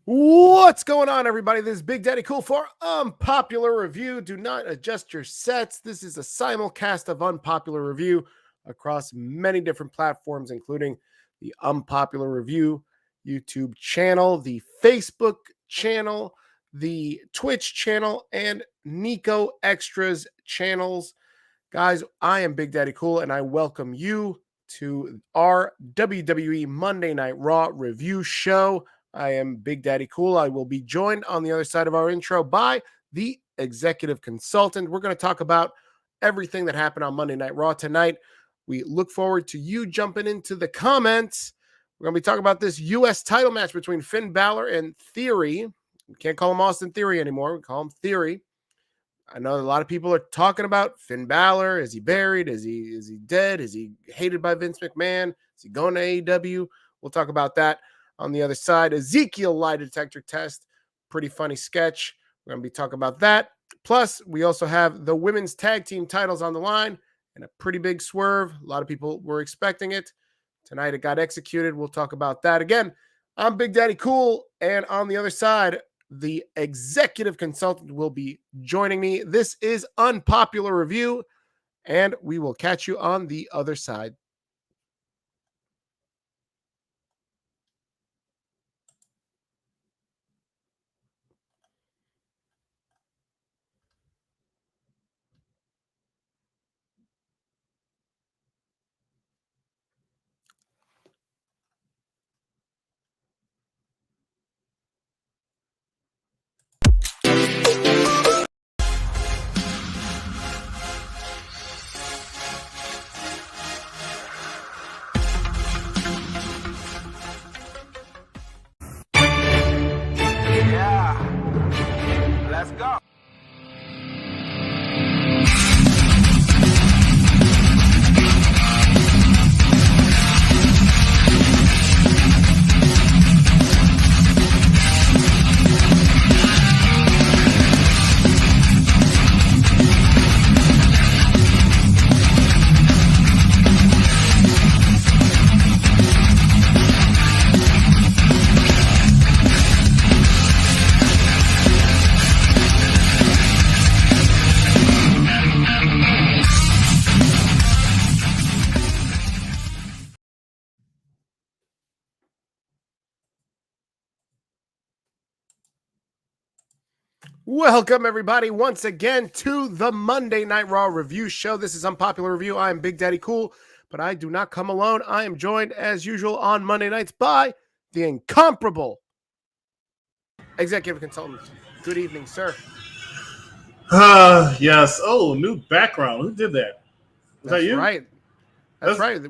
What's going on, everybody? This is Big Daddy Cool for Unpopular Review. Do not adjust your sets. This is a simulcast of Unpopular Review across many different platforms, including the Unpopular Review YouTube channel, the Facebook channel, the Twitch channel, and Nico Extras channels. Guys, I am Big Daddy Cool, and I welcome you to our WWE Monday Night Raw review show. I am Big Daddy Cool. I will be joined on the other side of our intro by the executive consultant. We're going to talk about everything that happened on Monday Night Raw tonight. We look forward to you jumping into the comments. We're going to be talking about this U.S. title match between Finn Balor and Theory. We can't call him Austin Theory anymore. We call him Theory. I know a lot of people are talking about Finn Balor. Is he buried? Is he dead? Is he hated by Vince McMahon? Is he going to AEW? We'll talk about that. On the other side, Ezekiel lie detector test. Pretty funny sketch. We're going to be talking about that. Plus, we also have the women's tag team titles on the line and a pretty big swerve. A lot of people were expecting it. Tonight it got executed. We'll talk about that. Again, I'm Big Daddy Cool. And on the other side, the executive consultant will be joining me. This is Unpopular Review, and we will catch you on the other side. Let's go. Welcome, everybody, once again to the Monday Night Raw review show. This is Unpopular Review. I am Big Daddy Cool, but I do not come alone. I am joined, as usual, on Monday nights by the incomparable executive consultant. Good evening, sir. Yes. Oh, new background. Who did that? Was that you? Right. That's right.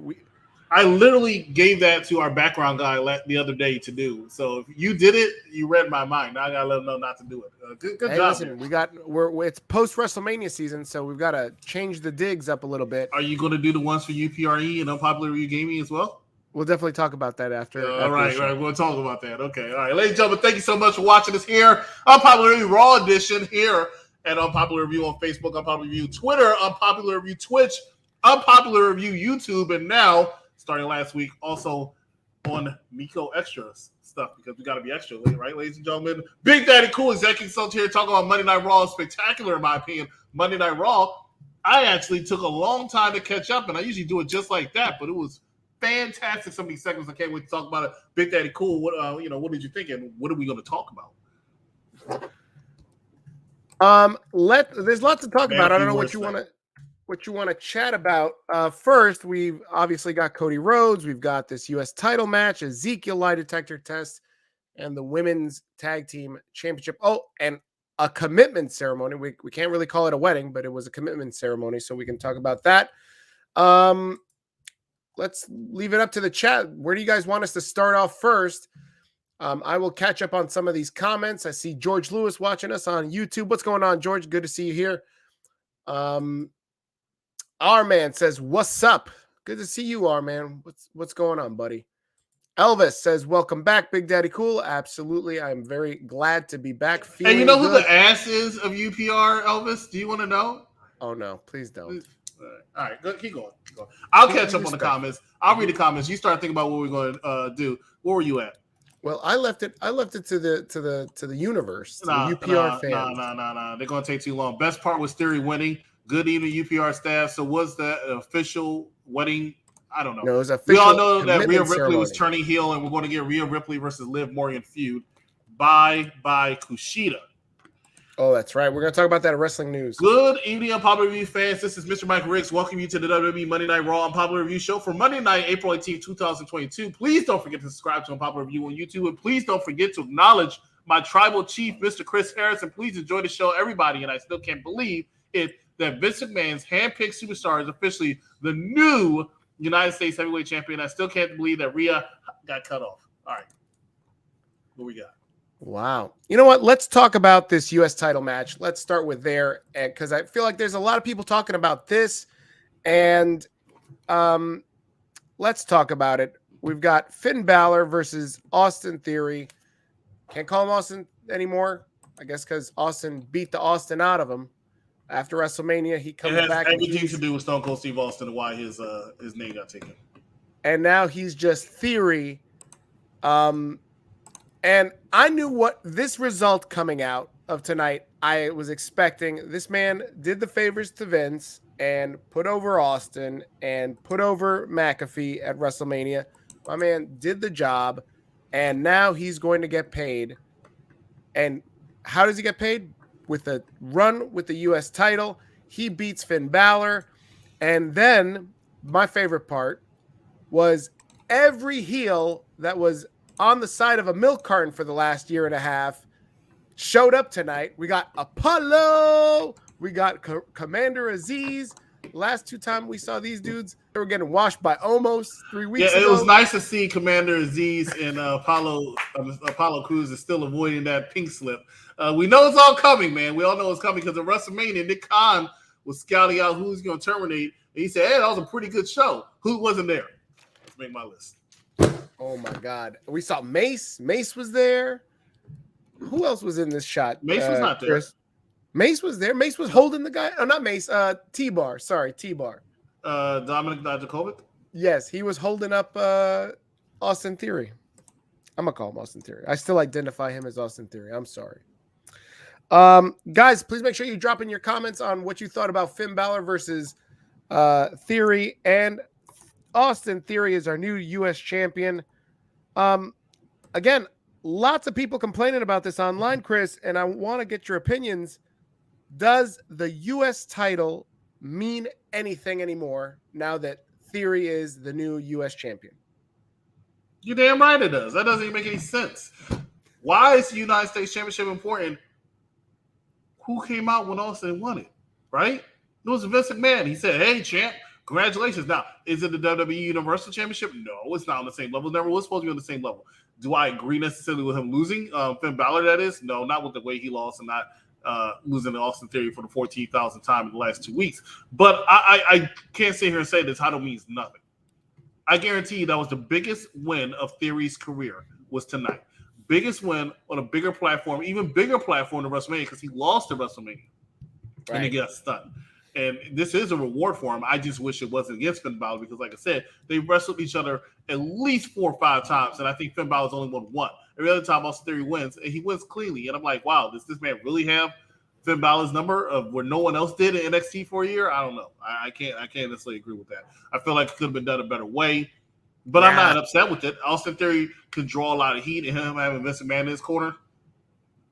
I literally gave that to our background guy the other day to do. So if you did it, you read my mind. Now I gotta let him know not to do it. Good job. Listen, it's post WrestleMania season, so we've got to change the digs up a little bit. Are you going to do the ones for UPRE and Unpopular Review Gaming as well? We'll definitely talk about that after. All right. We'll talk about that. Okay. All right, ladies and gentlemen, thank you so much for watching us here. Unpopular Review Raw Edition here at Unpopular Review on Facebook, Unpopular Review Twitter, Unpopular Review Twitch, Unpopular Review YouTube, and now, starting last week, also on Nico Extras stuff, because we got to be extra, right, ladies and gentlemen? Big Daddy Cool, executive consultant here, talking about Monday Night Raw. Spectacular, in my opinion. Monday Night Raw, I actually took a long time to catch up, and I usually do it just like that, but it was fantastic. Some of these segments, I can't wait to talk about it. Big Daddy Cool, what did you think, and what are we going to talk about? There's lots to talk about. I don't know what you want to chat about. First, we've obviously got Cody Rhodes. We've got this U.S. title match, Ezekiel lie detector test, and the women's tag team championship. Oh, and a commitment ceremony. We can't really call it a wedding, but it was a commitment ceremony, so we can talk about that. Let's leave it up to the chat. Where do you guys want us to start off first? I will catch up on some of these comments. I see George Lewis watching us on YouTube. What's going on, George? Good to see you here. Our man says, "What's up? Good to see you, our man. What's going on, buddy?" Elvis says, "Welcome back, Big Daddy Cool." Absolutely, I'm very glad to be back. Hey, you know who the ass is of UPR, Elvis? Do you want to know? Oh no, please don't. All right, go, keep going. I'll catch up on the comments. I'll read the comments. You start thinking about what we're going to do. Where were you at? Well, I left it to the universe, to the Nah, UPR nah. fans. They're gonna take too long. Best part was Theory winning. Good evening, UPR staff. So was that an official wedding? I don't know. No, it was an We all official know that Rhea commitment Ripley was ceremony. turning heel, and we're going to get Rhea Ripley versus Liv Morgan feud. Bye Kushida. Oh, that's right. We're gonna talk about that in wrestling news. Good evening, Unpopular Review fans. This is Mr. Mike Riggs. Welcome you to the WWE Monday Night Raw Unpopular Review show for Monday night, April 18th, 2022. Please don't forget to subscribe to Unpopular Review on YouTube, and please don't forget to acknowledge my tribal chief, Mr. Chris Harris, and please enjoy the show, everybody. And I still can't believe it that Vince McMahon's handpicked superstar is officially the new United States Heavyweight Champion. I still can't believe that Rhea got cut off. All right, what we got? Wow. You know what? Let's talk about this U.S. title match. Let's start with there, because I feel like there's a lot of people talking about this, and let's talk about it. We've got Finn Balor versus Austin Theory. Can't call him Austin anymore, I guess, because Austin beat the Austin out of him after WrestleMania. He comes back. It has everything to do with Stone Cold Steve Austin and why his name got taken. And now he's just Theory. And I knew what this result coming out of tonight, I was expecting. This man did the favors to Vince and put over Austin and put over McAfee at WrestleMania. My man did the job, and now he's going to get paid. And how does he get paid? With a run with the U.S. title. He beats Finn Balor. And then my favorite part was every heel that was on the side of a milk carton for the last year and a half showed up tonight. We got Apollo. We got Commander Aziz. Last two times we saw these dudes, they were getting washed by Omos 3 weeks ago. Yeah, it was nice to see Commander Aziz and Apollo Crews is still avoiding that pink slip. We know it's all coming, man. We all know it's coming because at WrestleMania, Nick Khan was scouting out who's going to terminate. And he said, hey, that was a pretty good show. Who wasn't there? Let's make my list. Oh my God. We saw Mace. Mace was there. Who else was in this shot? Mace was not there. Chris? Mace was there. Mace was holding the guy. Oh, not Mace. T-Bar. Sorry, T-Bar. Dominic Dijakovic? Yes, he was holding up Austin Theory. I'm going to call him Austin Theory. I still identify him as Austin Theory. I'm sorry. Guys, please make sure you drop in your comments on what you thought about Finn Balor versus Theory, and Austin Theory is our new U.S. champion. Again, lots of people complaining about this online, Chris, and I want to get your opinions. Does the U.S. title mean anything anymore now that Theory is the new U.S. champion? You're damn right it does. That doesn't even make any sense. Why is the United States Championship important? Who came out when Austin won it, right? It was Vince McMahon. He said, hey, champ, congratulations. Now, is it the WWE Universal Championship? No, it's not on the same level. Never was supposed to be on the same level. Do I agree necessarily with him losing? Finn Balor, that is? No, not with the way he lost and not losing to Austin Theory for the 14,000th time in the last 2 weeks. But I can't sit here and say this title means nothing. I guarantee you that was the biggest win of Theory's career was tonight. Biggest win on a bigger platform, even bigger platform than WrestleMania, because he lost to WrestleMania. Right. And he got stunned. And this is a reward for him. I just wish it wasn't against Finn Balor because, like I said, they wrestled each other at least 4 or 5 times, and I think Finn Balor's only won one. Every other time Austin Theory wins, and he wins cleanly. And I'm like, wow, does this man really have Finn Balor's number of where no one else did in NXT for a year? I don't know. I can't necessarily agree with that. I feel like it could have been done a better way, but I'm not upset with it. Austin Theory could draw a lot of heat, and him having Vince McMahon in his corner.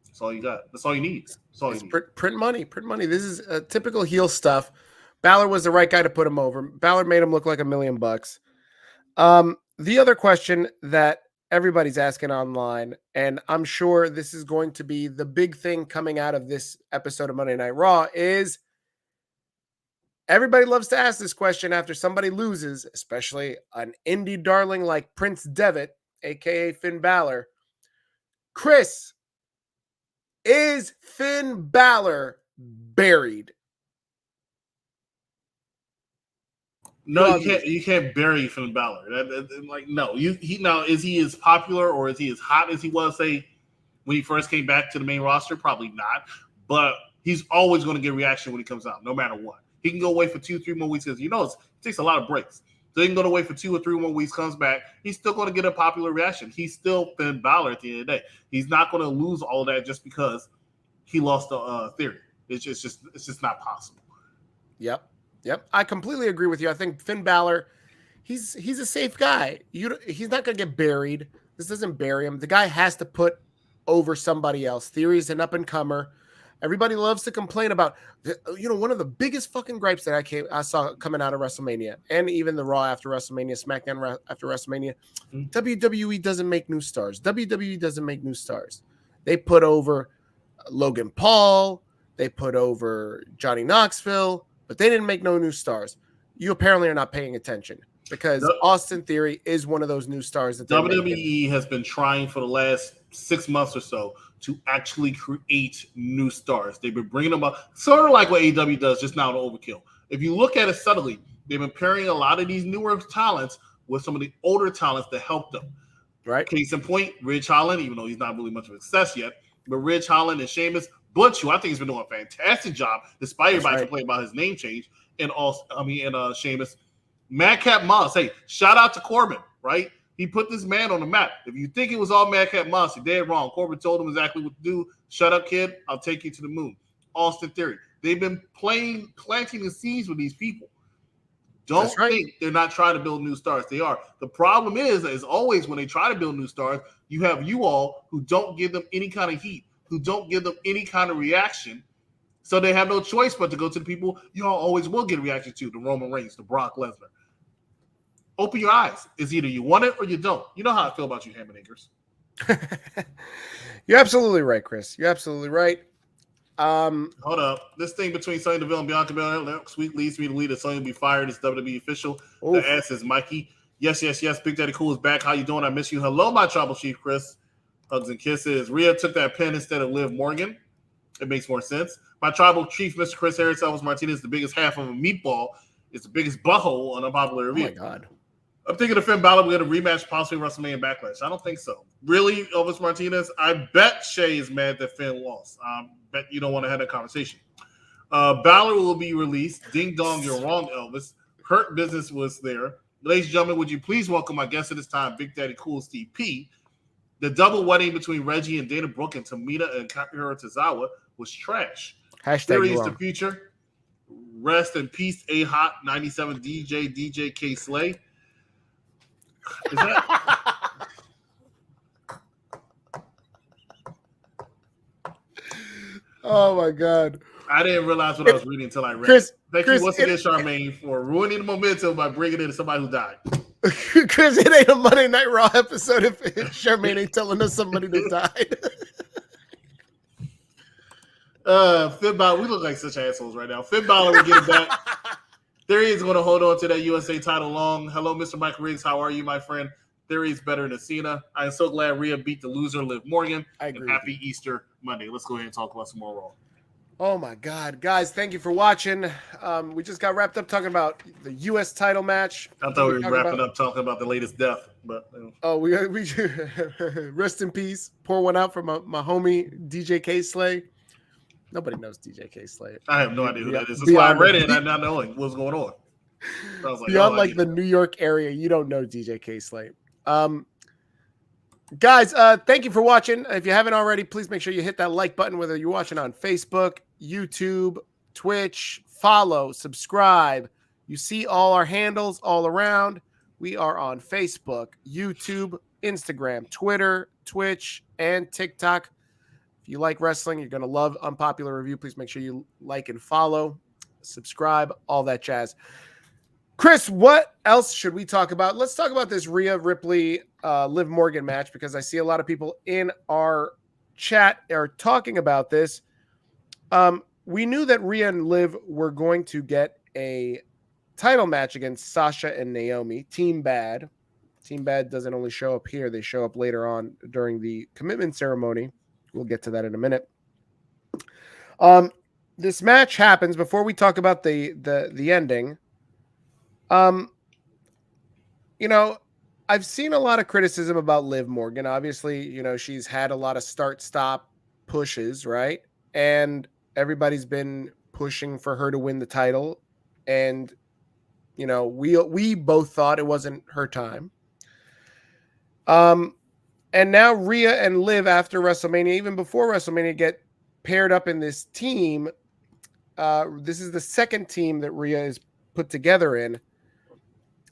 That's all you got. That's all you need. That's all you need. Print money. This is typical heel stuff. Balor was the right guy to put him over. Balor made him look like $1 million. The other question that everybody's asking online, and I'm sure this is going to be the big thing coming out of this episode of Monday Night Raw, is everybody loves to ask this question after somebody loses, especially an indie darling like Prince Devitt, a.k.a. Finn Balor. Chris, is Finn Balor buried? No, you can't bury Finn Balor. No. Is he as popular or is he as hot as he was, say, when he first came back to the main roster? Probably not. But he's always going to get reaction when he comes out, no matter what. He can go away for 2-3 more weeks because it takes a lot of breaks. Then going to wait for 2 or 3 more weeks, comes back. He's still going to get a popular reaction. He's still Finn Balor at the end of the day. He's not going to lose all that just because he lost the Theory. It's just not possible. Yep. I completely agree with you. I think Finn Balor, he's a safe guy. He's not going to get buried. This doesn't bury him. The guy has to put over somebody else. Theory's an up-and-comer. Everybody loves to complain about, one of the biggest fucking gripes that I saw coming out of WrestleMania, and even the Raw after WrestleMania, SmackDown after WrestleMania. WWE doesn't make new stars. WWE doesn't make new stars. They put over Logan Paul. They put over Johnny Knoxville, but they didn't make no new stars. You apparently are not paying attention because Austin Theory is one of those new stars that WWE has been trying for the last 6 months or so to actually create new stars. They've been bringing them up, sort of like what AEW does just now to Overkill. If you look at it subtly, they've been pairing a lot of these newer talents with some of the older talents that help them. Right. Case in point, Ridge Holland, even though he's not really much of a success yet, but Ridge Holland and Sheamus, Butch, who I think has been doing a fantastic job, despite everybody complaining about his name change, and Sheamus. Madcap Moss, hey, shout out to Corbin, right? He put this man on the map. If you think it was all Madcap Moss, you're dead wrong. Corbin told him exactly what to do. Shut up, kid. I'll take you to the moon. Austin Theory. They've been planting the seeds with these people. Don't think they're not trying to build new stars. They are. The problem is, as always, when they try to build new stars, you have you all who don't give them any kind of heat, who don't give them any kind of reaction. So they have no choice but to go to the people you all always will get a reaction to, the Roman Reigns, the Brock Lesnar. Open your eyes. It's either you want it or you don't. You know how I feel about you, Hammonakers. You're absolutely right, Chris. You're absolutely right. Hold up. This thing between Sonya Deville and Bianca Bel-Air next week leads me to believe that Sonya will be fired as WWE official. Oof. The ass is Mikey. Yes. Big Daddy Cool is back. How you doing? I miss you. Hello, my tribal chief, Chris. Hugs and kisses. Rhea took that pin instead of Liv Morgan. It makes more sense. My tribal chief, Mr. Chris Harris, Elvis Martinez, the biggest half of a meatball. It's the biggest butthole on Unpopular Review. Oh, my God. I'm thinking of Finn Balor will get a rematch, possibly WrestleMania Backlash. I don't think so. Really, Elvis Martinez? I bet Shay is mad that Finn lost. Bet you don't want to have that conversation. Balor will be released. Ding dong, you're wrong, Elvis. Hurt Business was there. Ladies and gentlemen, would you please welcome my guest at this time, Big Daddy Cool Steve P. The double wedding between Reggie and Dana Brooke and Tamina and Kakihiro Tozawa was trash. Theory is the future. Rest in peace, A-Hot 97 DJ K Slay. Is that? Oh my God! I didn't realize what I was reading until I read. Chris, thank you once again, Charmaine, for ruining the momentum by bringing in somebody who died. Chris, it ain't a Monday Night Raw episode if Charmaine ain't telling us somebody that died. Finn Balor, we look like such assholes right now. Finn Balor will get it back. Theory is going to hold on to that USA title long. Hello, Mr. Mike Riggs. How are you, my friend? Theory is better than Cena. I am so glad Rhea beat the loser, Liv Morgan. I agree. And happy Easter Monday. Let's go ahead and talk about some more Raw. Oh, my God. Guys, thank you for watching. We just got wrapped up talking about the U.S. title match. I thought we were wrapping up talking about the latest death. But oh, we rest in peace. Pour one out for my homie, DJ K Slay. Nobody knows DJ K Slay. I have no idea who that is. That's why I read it and not knowing what's going on. I was like, beyond the New York area, you don't know DJ K Slay. Guys, thank you for watching. If you haven't already, please make sure you hit that like button, whether you're watching on Facebook, YouTube, Twitch. Follow, subscribe. You see all our handles all around. We are on Facebook, YouTube, Instagram, Twitter, Twitch, and TikTok. If you like wrestling, you're going to love Unpopular Review. Please make sure you like and follow, subscribe, all that jazz. Chris, what else should we talk about? Let's talk about this Rhea Ripley Liv Morgan match, because I see a lot of people in our chat are talking about this. We knew that Rhea and Liv were going to get a title match against Sasha and Naomi. Team Bad. Team Bad doesn't only show up here. They show up later on during the commitment ceremony. We'll get to that in a minute. This match happens before we talk about the ending. I've seen a lot of criticism about Liv Morgan. Obviously, she's had a lot of start-stop pushes, right? And everybody's been pushing for her to win the title. And You know, we both thought it wasn't her time. And now Rhea and Liv after WrestleMania, even before WrestleMania, get paired up in this team. This is the second team that Rhea is put together in.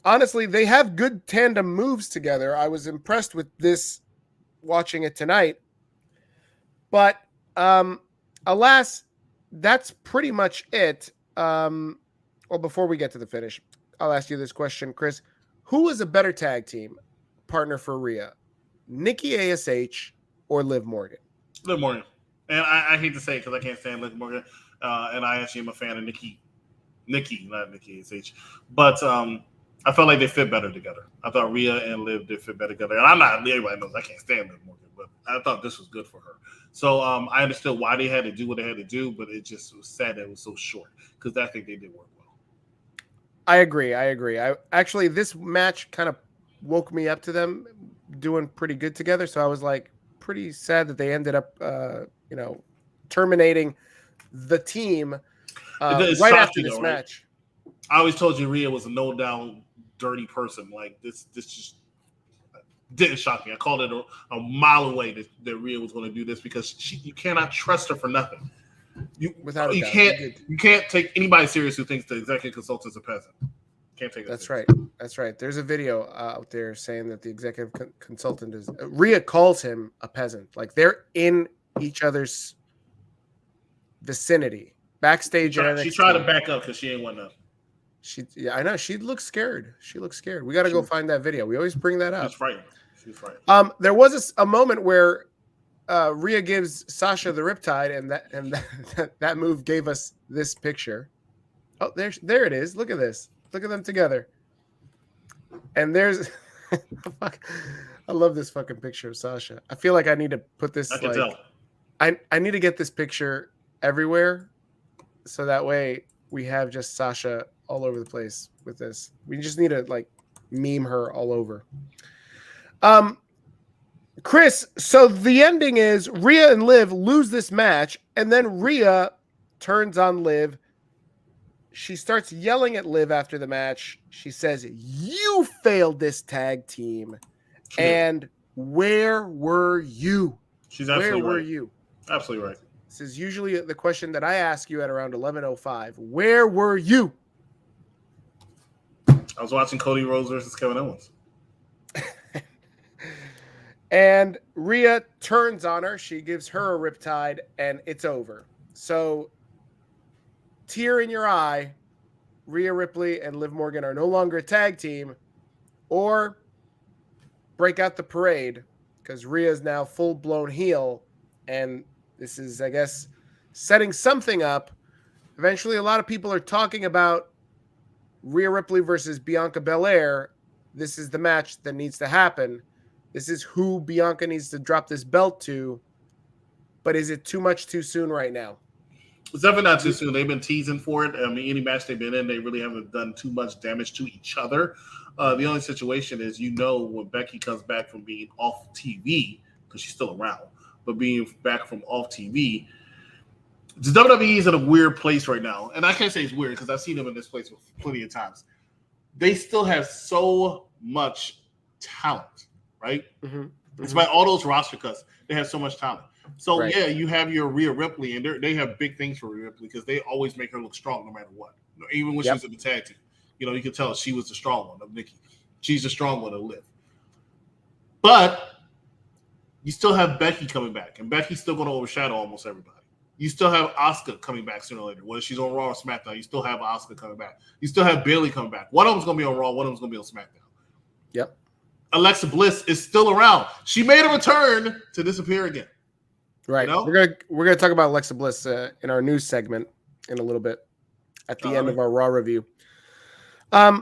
Honestly, they have good tandem moves together. I was impressed with this watching it tonight. But alas, that's pretty much it. Well, before we get to the finish, I'll ask you this question, Chris. Who was a better tag team partner for Rhea? Nikki ASH or Liv Morgan? Liv Morgan. And I hate to say it because I can't stand Liv Morgan. And I actually am a fan of Nikki, not Nikki ASH. But I felt like they fit better together. I thought Rhea and Liv did fit better together. And I'm not, everybody knows I can't stand Liv Morgan, but I thought this was good for her. So I understood why they had to do what they had to do, but it just was sad that it was so short because I think they did work well. I agree. I actually, this match kind of woke me up to them doing pretty good together. So I was like pretty sad that they ended up, terminating the team right after this match. I always told you Rhea was a no doubt dirty person. Like this just didn't shock me. I called it a mile away that Rhea was going to do this because you cannot trust her for nothing. You can't take anybody serious who thinks the executive consultant is a peasant. Can't take that. That's right. There's a video out there saying that the executive consultant is Rhea calls him a peasant. Like they're in each other's vicinity backstage. She tried to back up because she ain't want nothing. I know. She looks scared. We got to go find that video. We always bring that up. She's frightened. There was a moment where Rhea gives Sasha the riptide, and that move gave us this picture. Oh, there it is. Look at this. Look at them together. And there's, I love this fucking picture of Sasha. I feel like I need to put this. I can tell. I need to get this picture everywhere, so that way we have just Sasha all over the place with this. We just need to like meme her all over. Chris, so the ending is Rhea and Liv lose this match, and then Rhea turns on Liv. She starts yelling at Liv after the match. She says, "You failed this tag team." And where were you? She's absolutely Where were right. you? Absolutely right. This is usually the question that I ask you at around 11:05. Where were you? I was watching Cody Rhodes versus Kevin Owens. And Rhea turns on her. She gives her a riptide, and it's over. So, tear in your eye, Rhea Ripley and Liv Morgan are no longer a tag team, or break out the parade, because Rhea is now full-blown heel, and this is, I guess, setting something up. Eventually, a lot of people are talking about Rhea Ripley versus Bianca Bel-Air. This is the match that needs to happen. This is who Bianca needs to drop this belt to. But is it too much too soon right now? It's definitely not too soon. They've been teasing for it. I mean, any match they've been in, they really haven't done too much damage to each other. The only situation is, when Becky comes back from being off TV, because she's still around, but being back from off TV, the WWE is in a weird place right now. And I can't say it's weird because I've seen them in this place plenty of times. They still have so much talent, right? Mm-hmm. It's by all those roster cuts. They have so much talent. So, right. Yeah, you have your Rhea Ripley, and they have big things for Rhea Ripley because they always make her look strong no matter what. Even when she was in the tag team. You can tell she was the strong one of Nikki. She's the strong one of Liv. But you still have Becky coming back, and Becky's still going to overshadow almost everybody. You still have Asuka coming back sooner or later. Whether she's on Raw or SmackDown, you still have Asuka coming back. You still have Bayley coming back. One of them's going to be on Raw, one of them's going to be on SmackDown. Yep. Alexa Bliss is still around. She made a return to disappear again. Right. We're gonna talk about Alexa Bliss in our news segment in a little bit at the end of our Raw review. I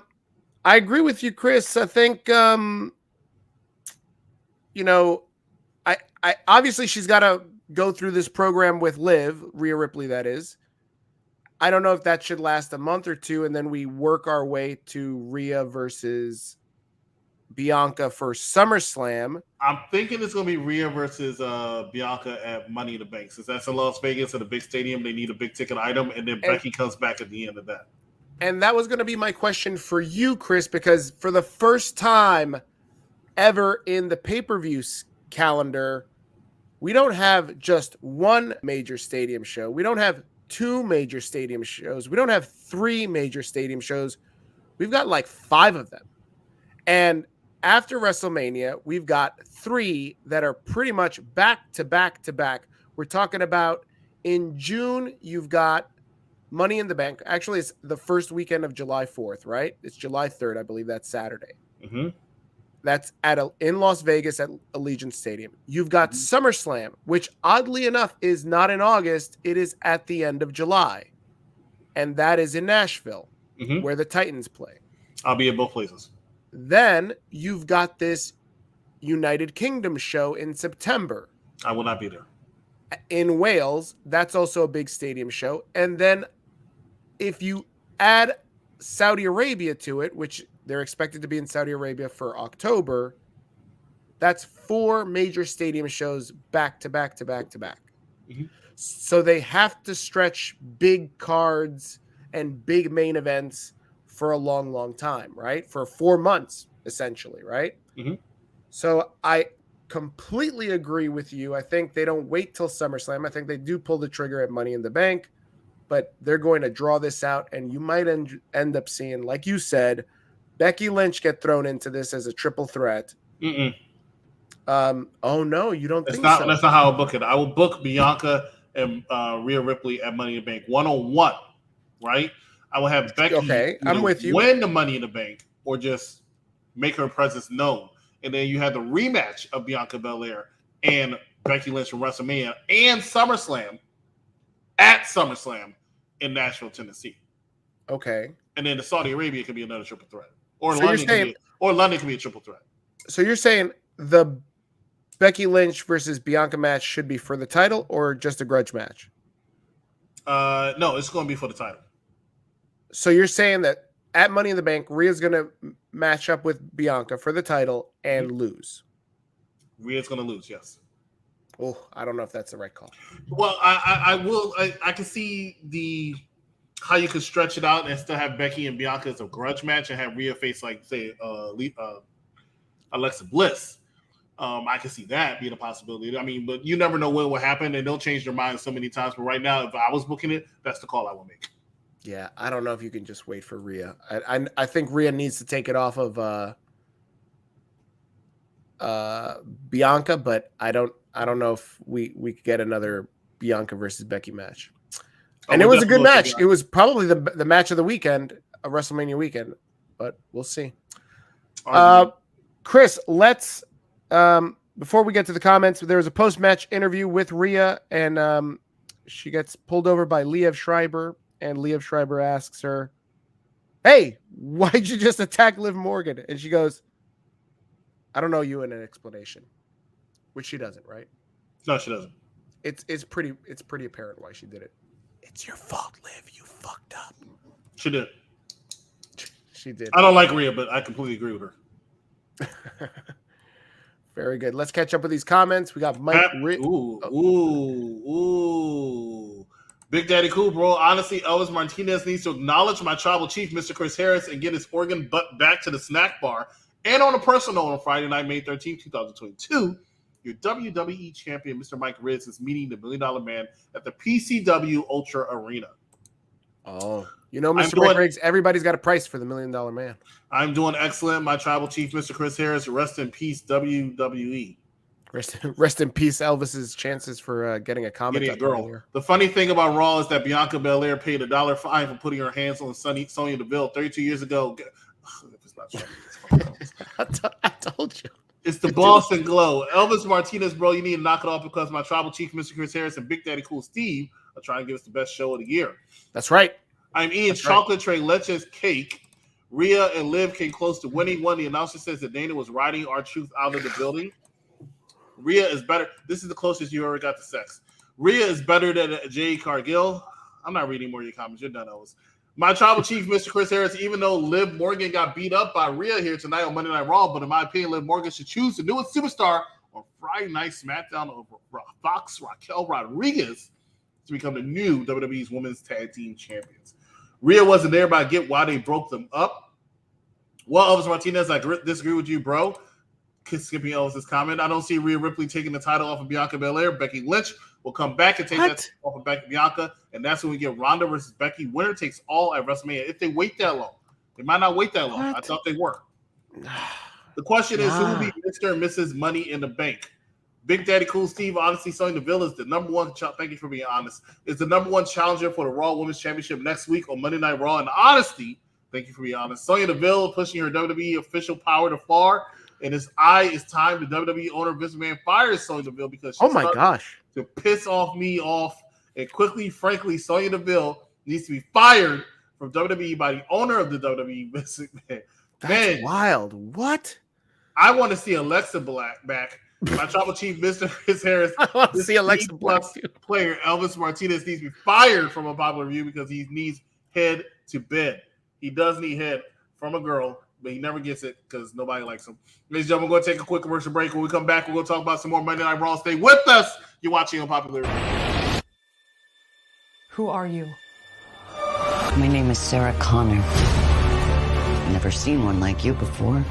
agree with you, Chris. I think I obviously she's got to go through this program with Liv, Rhea Ripley, that is. I don't know if that should last a month or two, and then we work our way to Rhea versus Bianca for SummerSlam. I'm thinking it's going to be Rhea versus Bianca at Money in the Bank. Since that's in Las Vegas at a big stadium, they need a big ticket item, and then Becky comes back at the end of that. And that was going to be my question for you, Chris, because for the first time ever in the pay-per-view calendar, we don't have just one major stadium show. We don't have two major stadium shows. We don't have three major stadium shows. We've got like 5 of them. And after WrestleMania, we've got 3 that are pretty much back to back to back. We're talking about in June, you've got Money in the Bank. Actually, it's the first weekend of July 4th, right? It's July 3rd. I believe that's Saturday. Mm-hmm. That's in Las Vegas at Allegiant Stadium. You've got SummerSlam, which oddly enough is not in August. It is at the end of July. And that is in Nashville, where the Titans play. I'll be at both places. Then you've got this United Kingdom show in September. I will not be there. In Wales, that's also a big stadium show. And then if you add Saudi Arabia to it, which they're expected to be in Saudi Arabia for October, that's 4 major stadium shows back to back to back to back. Mm-hmm. So they have to stretch big cards and big main events for a long, long time, right? For 4 months, essentially, right? Mm-hmm. So I completely agree with you. I think they don't wait till SummerSlam. I think they do pull the trigger at Money in the Bank, but they're going to draw this out, and you might end up seeing, like you said, Becky Lynch get thrown into this as a triple threat. Mm-mm. Oh no, you don't think so? That's not how I'll book it. I will book Bianca and Rhea Ripley at Money in the Bank 1-on-1, right? I will have Becky I'm with you. win the Money in the Bank or just make her presence known. And then you have the rematch of Bianca Bel-Air and Becky Lynch from WrestleMania and SummerSlam at SummerSlam in Nashville, Tennessee. Okay. And then the Saudi Arabia could be another triple threat. Or So London could be a triple threat. So you're saying the Becky Lynch versus Bianca match should be for the title or just a grudge match? No, it's going to be for the title. So you're saying that at Money in the Bank, Rhea's going to match up with Bianca for the title and lose. Rhea's going to lose, yes. Oh, I don't know if that's the right call. Well, I can see how you could stretch it out and still have Becky and Bianca as a grudge match and have Rhea face, like, say, Alexa Bliss. I can see that being a possibility. I mean, but you never know what will happen, and they'll change their minds so many times. But right now, if I was booking it, that's the call I would make. Yeah, I don't know if you can just wait for Rhea. I think Rhea needs to take it off of Bianca, but I don't know if we could get another Bianca versus Becky match. And it was a good match. It was probably the match of the weekend, a WrestleMania weekend, but we'll see. Chris, let's before we get to the comments, there was a post-match interview with Rhea, and she gets pulled over by Liev Schreiber. And Liev Schreiber asks her, "Hey, why'd you just attack Liv Morgan?" And she goes, "I don't know you in an explanation," which she doesn't, right? No, she doesn't. It's pretty apparent why she did it. It's your fault, Liv. You fucked up. She did. She did. I don't like Rhea, but I completely agree with her. Very good. Let's catch up with these comments. We got Mike. Ooh. Big Daddy Cool, bro. Honestly, Owens Martinez needs to acknowledge my tribal chief, Mr. Chris Harris, and get his Oregon butt back to the snack bar. And on a personal note, on Friday night, May 13th, 2022, your WWE champion, Mr. Mike Ridds, is meeting the $1 Million Man at the PCW Ultra Arena. Oh, you know, Mr. Mike Ridds, everybody's got a price for the $1 Million Man. I'm doing excellent. My tribal chief, Mr. Chris Harris, rest in peace, WWE. Rest in peace, Elvis's chances for getting a comment. Getting a girl. The funny thing about Raw is that Bianca Belair paid $1 fine for putting her hands on Sonya Deville 32 years ago. It's not funny. I told you. It's the Boston Glow. Elvis Martinez, bro, you need to knock it off because my tribal chief, Mr. Chris Harris, and Big Daddy Cool Steve are trying to give us the best show of the year. That's right. I'm eating chocolate tray leches cake. Rhea and Liv came close to winning one. The announcer says that Dana was riding R-Truth out of the building. Rhea is better. This is the closest you ever got to sex. Rhea is better than Jay Cargill. I'm not reading more of your comments. You're done, Owens. My tribal chief, Mr. Chris Harris, even though Liv Morgan got beat up by Rhea here tonight on Monday Night Raw, but in my opinion, Liv Morgan should choose the newest superstar on Friday Night SmackDown over Fox Raquel Rodriguez to become the new WWE's Women's Tag Team Champions. Rhea wasn't there, but I get why they broke them up. Well, Elvis Martinez, I disagree with you, bro. Skipping Elvis's comment. I don't see Rhea Ripley taking the title off of Bianca Belair. Becky Lynch will come back and take that off of Bianca, and that's when we get Ronda versus Becky. Winner takes all at WrestleMania. If they wait that long, they might not wait that long. I thought they were. The question is, who will be Mr. and Mrs. Money in the Bank? Big Daddy Cool Steve, honestly, Sonya Deville is the number one. Thank you for being honest. Is the number one challenger for the Raw Women's Championship next week on Monday Night Raw. And honesty, thank you for being honest. Sonya Deville pushing her WWE official power to far. And it's time the WWE owner Vince McMahon fires Sonya Deville because she's to piss me off. And quickly, frankly, Sonya Deville needs to be fired from WWE by the owner of the WWE, Vince McMahon. That's wild. What? I want to see Alexa Black back. My tribal chief, Mr. Chris Harris. I want to see Alexa Black. Player Elvis Martinez needs to be fired from Unpopular Review because he needs head to bed. He does need head from a girl, but he never gets it because nobody likes him. Ladies and gentlemen, we're going to take a quick commercial break. When we come back, we're going to talk about some more Monday Night Raw. Stay with us. You're watching Unpopular Review. Who are you? My name is Sarah Connor. Never seen one like you before.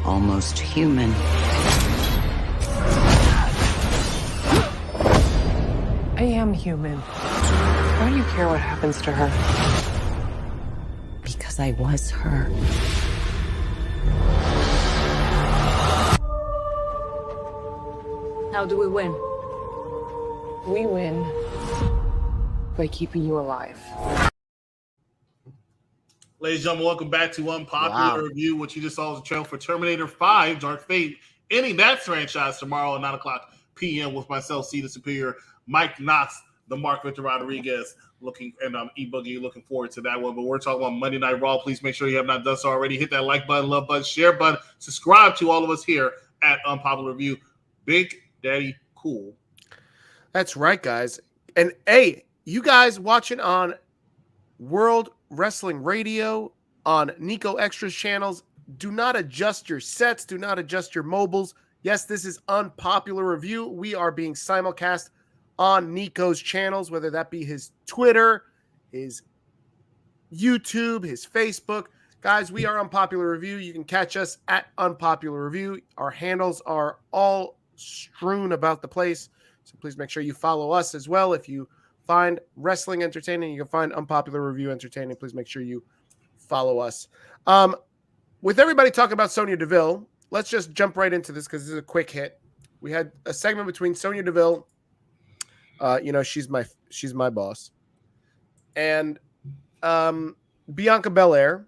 Almost human. I am human. Why do you care what happens to her? Because I was her. How do we win? We win by keeping you alive. Ladies and gentlemen, welcome back to Unpopular Review. What you just saw was a trailer for Terminator 5, Dark Fate, ending that franchise tomorrow at 9 o'clock p.m. with myself, C. the Superior, Mike Knox, the Mark Victor Rodriguez, and E-Boogie, looking forward to that one. But we're talking about Monday Night Raw. Please make sure you have not done so already. Hit that like button, love button, share button. Subscribe to all of us here at Unpopular Review. Big Daddy Cool. That's right, guys. And, hey, you guys watching on World Wrestling Radio, on Nico Extras channels, do not adjust your sets. Do not adjust your mobiles. Yes, this is Unpopular Review. We are being simulcast on Nico's channels, whether that be his Twitter, his YouTube, his Facebook. Guys, we are Unpopular Review. You can catch us at Unpopular Review. Our handles are all strewn about the place, so please make sure you follow us as well. If you find wrestling entertaining, you can find Unpopular Review entertaining. Please make sure you follow us. With everybody talking about Sonya Deville, let's just jump right into this because this is a quick hit. We had a segment between Sonya Deville, she's my boss, and Bianca Belair.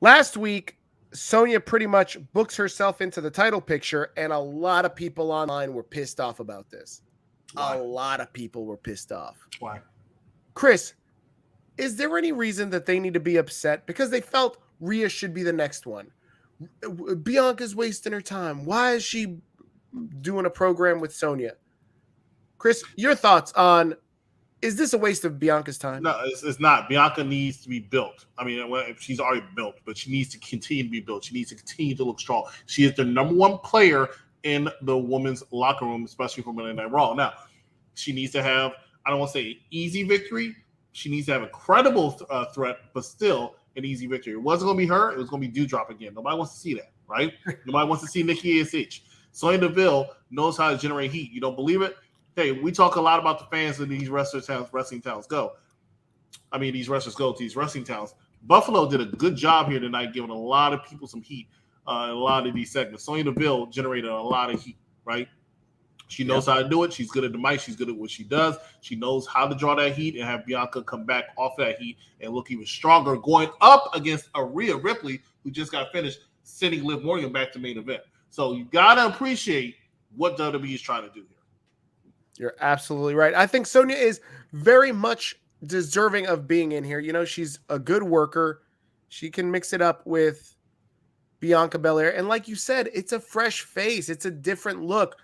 Last week, Sonya pretty much books herself into the title picture, and a lot of people online were pissed off about this. Why? A lot of people were pissed off. Why? Chris, is there any reason that they need to be upset? Because they felt Rhea should be the next one. Bianca's wasting her time. Why is she doing a program with Sonya? Chris, your thoughts on, is this a waste of Bianca's time? No, it's not. Bianca needs to be built. I mean, she's already built, but she needs to continue to be built. She needs to continue to look strong. She is the number one player in the women's locker room, especially for Monday Night Raw. Now, she needs to have, I don't want to say an easy victory. She needs to have a credible threat, but still an easy victory. It wasn't going to be her. It was going to be Doudrop again. Nobody wants to see that, right? Nobody wants to see Nikki ASH. Sonya Deville knows how to generate heat. You don't believe it? Hey, we talk a lot about the fans of these wrestling towns go. I mean, these wrestlers go to these wrestling towns. Buffalo did a good job here tonight, giving a lot of people some heat in a lot of these segments. Sonya Deville generated a lot of heat, right? She knows how to do it. She's good at the mic. She's good at what she does. She knows how to draw that heat and have Bianca come back off that heat and look even stronger going up against a Rhea Ripley who just got finished sending Liv Morgan back to main event. So you got to appreciate what WWE is trying to do here. You're absolutely right. I think Sonya is very much deserving of being in here. You know, she's a good worker. She can mix it up with Bianca Belair. And like you said, it's a fresh face. It's a different look.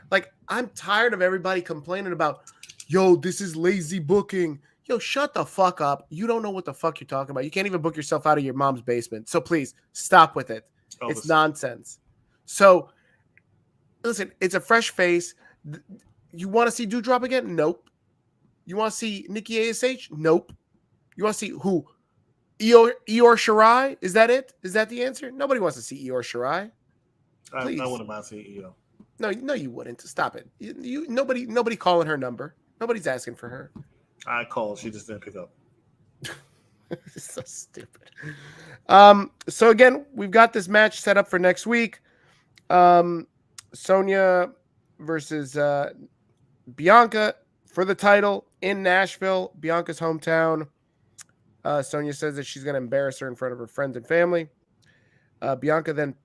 Like, I'm tired of everybody complaining about, yo, this is lazy booking. Yo, shut the fuck up. You don't know what the fuck you're talking about. You can't even book yourself out of your mom's basement. So please, stop with it. It's nonsense. So, listen, it's a fresh face. You want to see Doudrop again? Nope. You want to see Nikki ASH? Nope. You want to see who? Eeyore Shirai? Is that it? Is that the answer? Nobody wants to see Eeyore Shirai. Please. I wouldn't mind seeing Io. No, you wouldn't. Stop it. Nobody calling her number. Nobody's asking for her. I called. She just didn't pick up. This is so stupid. So again, we've got this match set up for next week. Sonya versus Bianca for the title in Nashville, Bianca's hometown. Sonya says that she's going to embarrass her in front of her friends and family. Bianca then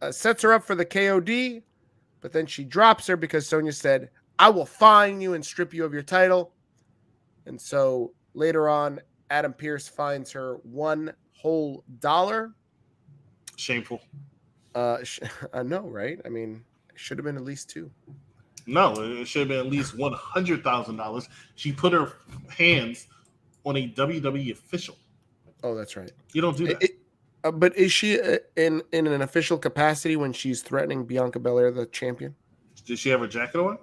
sets her up for the KOD, but then she drops her because Sonya said, I will fine you and strip you of your title. And so later on, Adam Pearce fines her $1 whole. Shameful. I know, right? I mean, it should have been at least 2. No, it should have been at least $100,000. She put her hands on a WWE official. Oh, that's right. You don't do that. But is she in an official capacity when she's threatening Bianca Belair, the champion? Did she have her jacket on?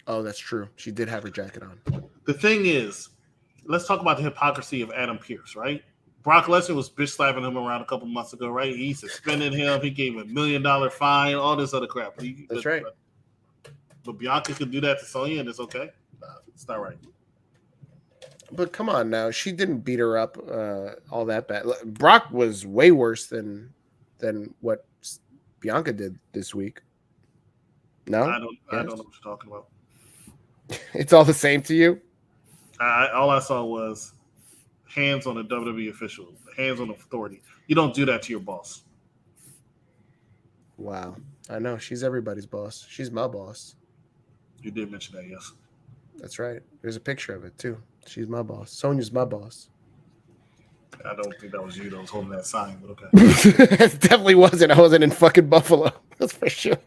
Oh, that's true. She did have her jacket on. The thing is, let's talk about the hypocrisy of Adam Pearce, right? Brock Lesnar was bitch slapping him around a couple months ago, right? He suspended him. He gave him $1 million fine, all this other crap. That's right. But Bianca could do that to Sonya, and it's okay? Nah, it's not right. But come on now. She didn't beat her up all that bad. Brock was way worse than what Bianca did this week. No? I don't know what you're talking about. It's all the same to you? All I saw was hands on a WWE official, hands on authority. You don't do that to your boss. Wow. I know. She's everybody's boss. She's my boss. You did mention that, yes. That's right. There's a picture of it, too. She's my boss. Sonya's my boss. I don't think that was you that was holding that sign, but okay. It definitely wasn't. I wasn't in fucking Buffalo. That's for sure.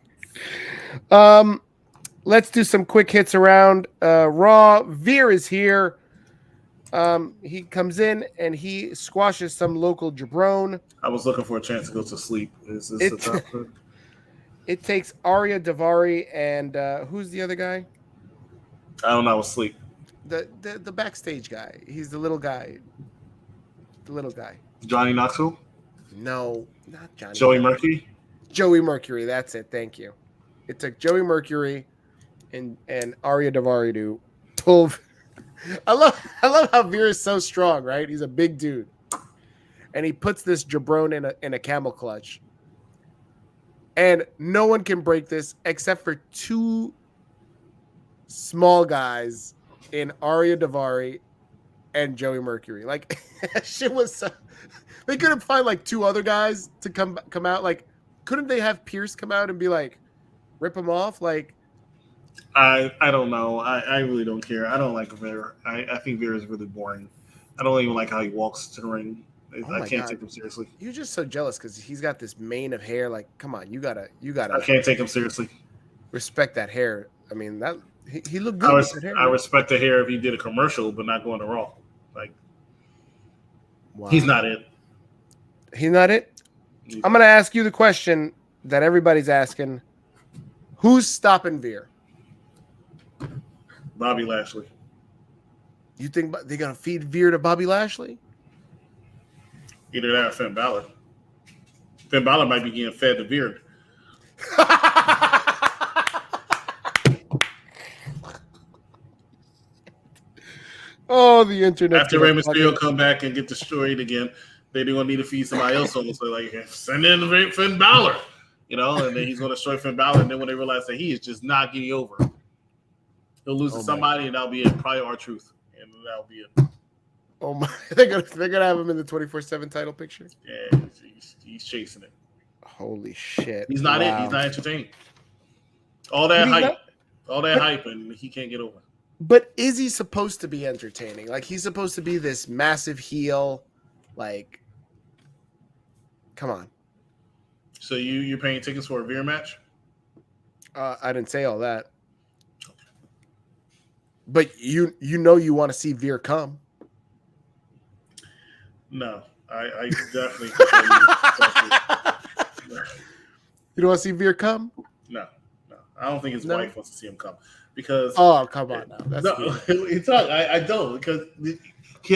Let's do some quick hits around Raw. Veer is here. He comes in and he squashes some local jabron. I was looking for a chance to go to sleep. Is this the top? It takes Arya Davari and who's the other guy? I don't know. I was asleep. The backstage guy. He's the little guy. The little guy. Johnny Knoxville? No, not Johnny. Joey Mercury? Joey Mercury. That's it. Thank you. It took Joey Mercury and Arya Davari to pull. I love how Veer is so strong, right? He's a big dude, and he puts this jabron in a camel clutch, and no one can break this except for 2 small guys in Arya Davari and Joey Mercury. Like shit was. They couldn't find like 2 other guys to come out. Like, couldn't they have Pierce come out and be like, rip him off? Like, I don't know. I really don't care. I don't like Veer. I think Veer is really boring. I don't even like how he walks to the ring. I can't take him seriously. You're just so jealous because he's got this mane of hair. Like, come on, you gotta. I can't take him seriously. Respect that hair. I mean, that he looked good with that hair. I respect the hair if he did a commercial, but not going to Raw. Like, wow. He's not it. He's not it. I'm gonna ask you the question that everybody's asking: who's stopping Veer? Bobby Lashley. You think they're gonna feed Veer to Bobby Lashley? Either that or Finn Balor. Finn Balor might be getting fed to Veer. Oh, the internet. After Rey Mysterio come back and get destroyed again, they're going to need to feed somebody else on. So, like, send in Finn Balor, and then he's going to destroy Finn Balor. And then when they realize that he is just not getting over, he'll lose to somebody, and that'll be it. Probably R-Truth, and that'll be it. Oh my! They're gonna have him in the 24/7 title picture. Yeah, he's chasing it. Holy shit! He's not it. He's not entertaining. All that hype, and he can't get over. But is he supposed to be entertaining? Like, he's supposed to be this massive heel. Like, come on. So you're paying tickets for a Veer match? I didn't say all that. But you want to see Veer come. No, I definitely. You don't want to see Veer come? No. I don't think his wife wants to see him come because. Oh, come on now. That's I don't because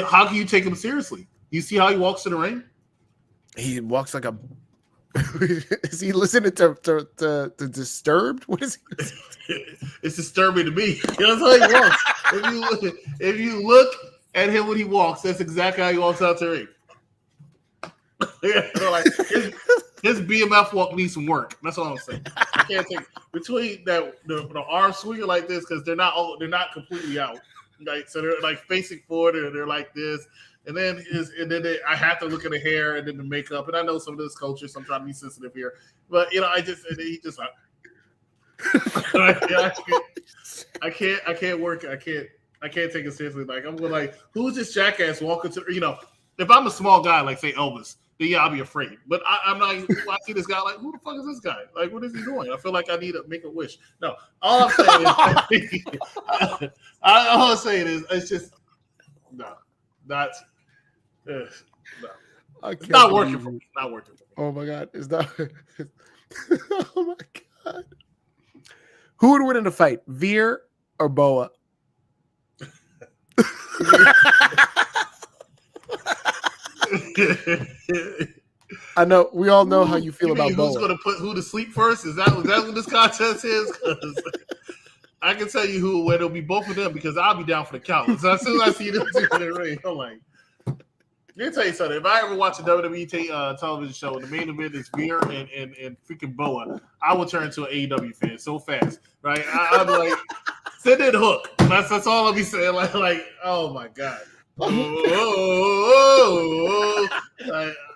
How can you take him seriously? You see how he walks to the ring? He walks like a. Is he listening to Disturbed? What is he? It's disturbing to me. That's how he walks. If you look at him when he walks, that's exactly how he walks out to the ring. Like his BMF walk needs some work. That's all I'm saying. I can't take between the arm swinging like this because they're not completely out. Like so they're like facing forward and they're like this. And then I have to look at the hair and then the makeup. And I know some of this culture, so I'm trying to be sensitive here. But he just like I can't work. I can't take it seriously. Like I'm going like, who's this jackass walking to? If I'm a small guy like say Elvis, then yeah, I'll be afraid. But I'm not. I see this guy like, who the fuck is this guy? Like, what is he doing? I feel like I need to make a wish. No, all I'm saying is, all I'm saying is, it's just no, not. No. It's not working for me. Not working for me. Oh my god, is that? Oh my god. Who would win in a fight, Veer or Boa? I know we all know how you feel about Boa. Who's going to put who to sleep first? Is that what this contest is? I can tell you who. It'll be both of them because I'll be down for the count. So as soon as I see them two in the ring, I'm like. Let me tell you something. If I ever watch a WWE television show and the main event is Veer and freaking Boa, I will turn into an AEW fan so fast, right? I'll be like, send it hook. That's all I'll be saying. Like, oh my god, like,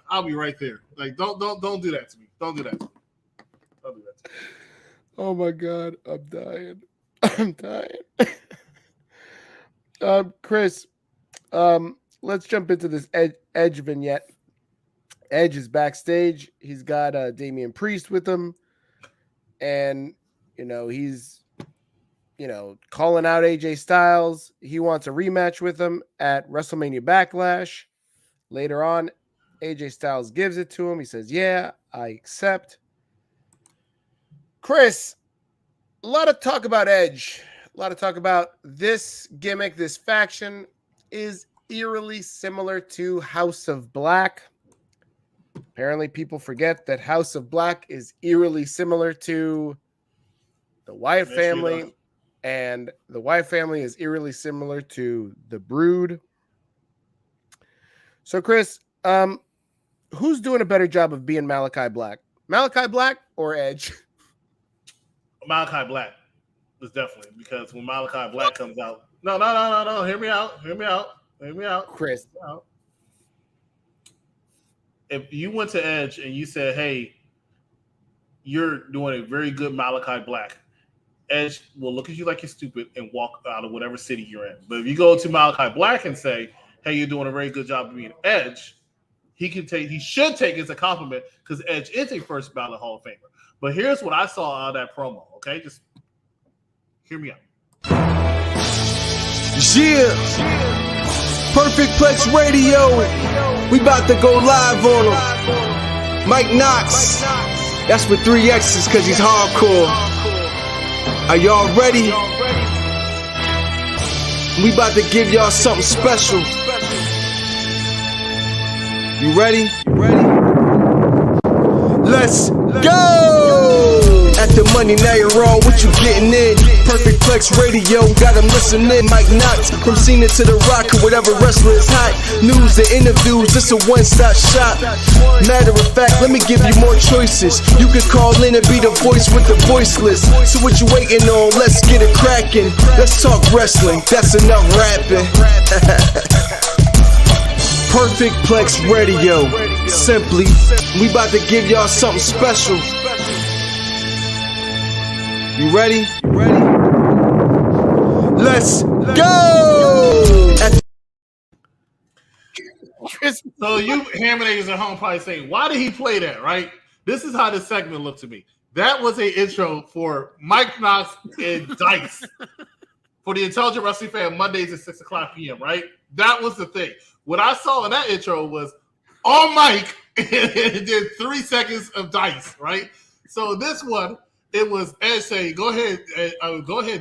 I'll be right there. Like, don't do that to me. Don't do that to me. Don't do that to me. Oh my god, I'm dying. I'm dying. Chris, let's jump into this Edge vignette. Edge is backstage. He's got Damian Priest with him. And, he's, calling out AJ Styles. He wants a rematch with him at WrestleMania Backlash. Later on, AJ Styles gives it to him. He says, yeah, I accept. Chris, a lot of talk about Edge. A lot of talk about this gimmick, this faction is eerily similar to House of Black. Apparently, people forget that House of Black is eerily similar to the Wyatt family, and the Wyatt family is eerily similar to the Brood. So, Chris, who's doing a better job of being Malakai Black? Malakai Black or Edge? Malakai Black is definitely, because when Malakai Black comes out, no. Hear me out, Chris. If you went to Edge and you said, hey, you're doing a very good Malakai Black, Edge will look at you like you're stupid and walk out of whatever city you're in. But if you go to Malakai Black and say, hey, you're doing a very good job of being Edge, he should take it as a compliment because Edge is a first ballot Hall of Famer. But here's what I saw out of that promo, okay? Just hear me out. Yeah. Perfect Plex Radio. We about to go live on him. Mike Knox. That's with 3 X's because he's hardcore. Are y'all ready? We about to give y'all something special. You ready? Let's go! At the money, now you're all what you getting in. Perfect Plex Radio, got them listening. Mike Knox, from Cena to The Rock, or whatever wrestler is hot. News and interviews, this a one-stop shop. Matter of fact, let me give you more choices. You could call in and be the voice with the voiceless. So what you waiting on? Let's get it cracking. Let's talk wrestling, that's enough rapping. Perfect Plex Radio. Simply, we about to give y'all something special. You ready? Let's go! So you ham niggas at home probably saying, why did he play that, right? This is how this segment looked to me. That was an intro for Mike Knox and Dice for the Intelligent Wrestling Fan Mondays at 6 o'clock p.m., right? That was the thing. What I saw in that intro was on mic and did 3 seconds of Dice, right? So this one, it was Ed saying, go ahead,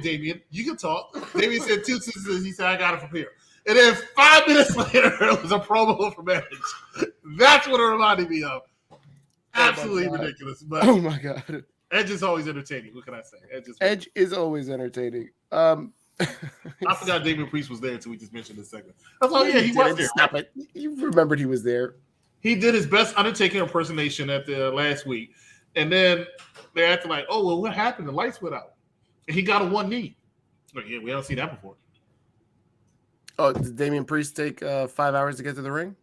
Damian. You can talk. Damian said 2 sentences. He said, I got it from here. And then 5 minutes later, it was a promo from Edge. That's what it reminded me of. Absolutely ridiculous. But oh my god, Edge is always entertaining. What can I say? Edge is always entertaining. I forgot Damien Priest was there until we just mentioned this segment. I was like, yeah, he was there. Stop it. You remembered he was there. He did his best Undertaker impersonation at the last week. And then they acted like, oh, well, what happened? The lights went out. And he got a one knee. Like, yeah, we haven't seen that before. Oh, did Damien Priest take 5 hours to get to the ring?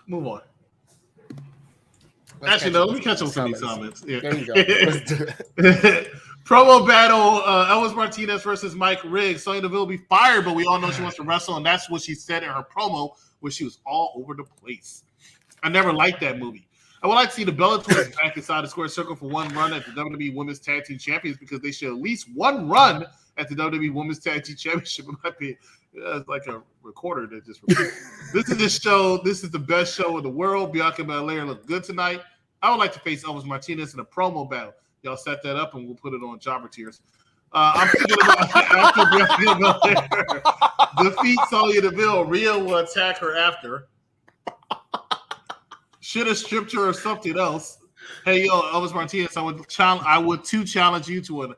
Move on. Actually, no, let me catch up with some of these comments. Yeah. There you go. Let's do it. Promo battle, Owens Martinez versus Mike Riggs. Sonya Deville will be fired, but we all know she wants to wrestle, and that's what she said in her promo, where she was all over the place. I never liked that movie. I would like to see the Bellator back inside the square circle for one run at the WWE Women's Tag Team Champions, because they should at least one run at the WWE Women's Tag Team Championship. It might be like a recorder that just This is this show. This is the best show in the world. Bianca and Bel-Air look good tonight. I would like to face Owens Martinez in a promo battle. Y'all set that up, and we'll put it on Jobber Tears. I'm thinking about after Bianca and Bel-Air defeat Sonya Deville, Rhea will attack her after. Should have stripped her or something else. Hey, yo, Owens Martinez, I would challenge you to an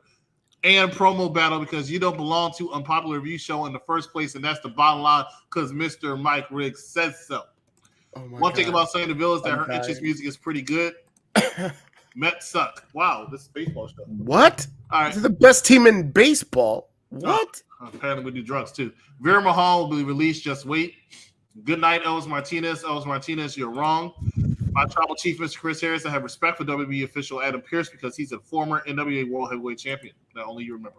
promo battle, because you don't belong to Unpopular Review Show in the first place, and that's the bottom line, because Mr. Mike Riggs says so. Oh One thing about Sonya Deville is that her entrance music is pretty good. Mets suck. Wow, this is baseball stuff. What? All right. This is the best team in baseball. What? Apparently we do drugs too. Veer Mahal will be released. Just wait. Good night, Owens Martinez. Owens Martinez, you're wrong. My tribal chief, Mr. Chris Harris, I have respect for WWE official Adam Pearce, because he's a former NWA World Heavyweight Champion. That only you remember.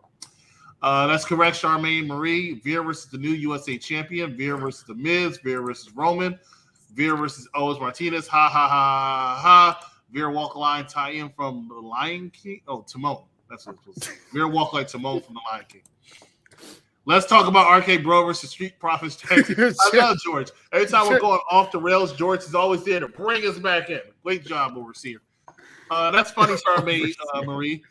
That's correct. Charmaine Marie. Veer versus the new USA Champion. Veer versus The Miz. Veer versus Roman. Veer versus Owens Martinez. Ha, ha, ha, ha. Veer walk line tie-in from the Lion King. Oh, Timon. That's what it was. Veer walk like Timon from the Lion King. Let's talk about RK Bro versus Street Profits. I love George. Every time we're going off the rails, George is always there to bring us back in. Great job, overseer. That's funny, Charmaine Marie.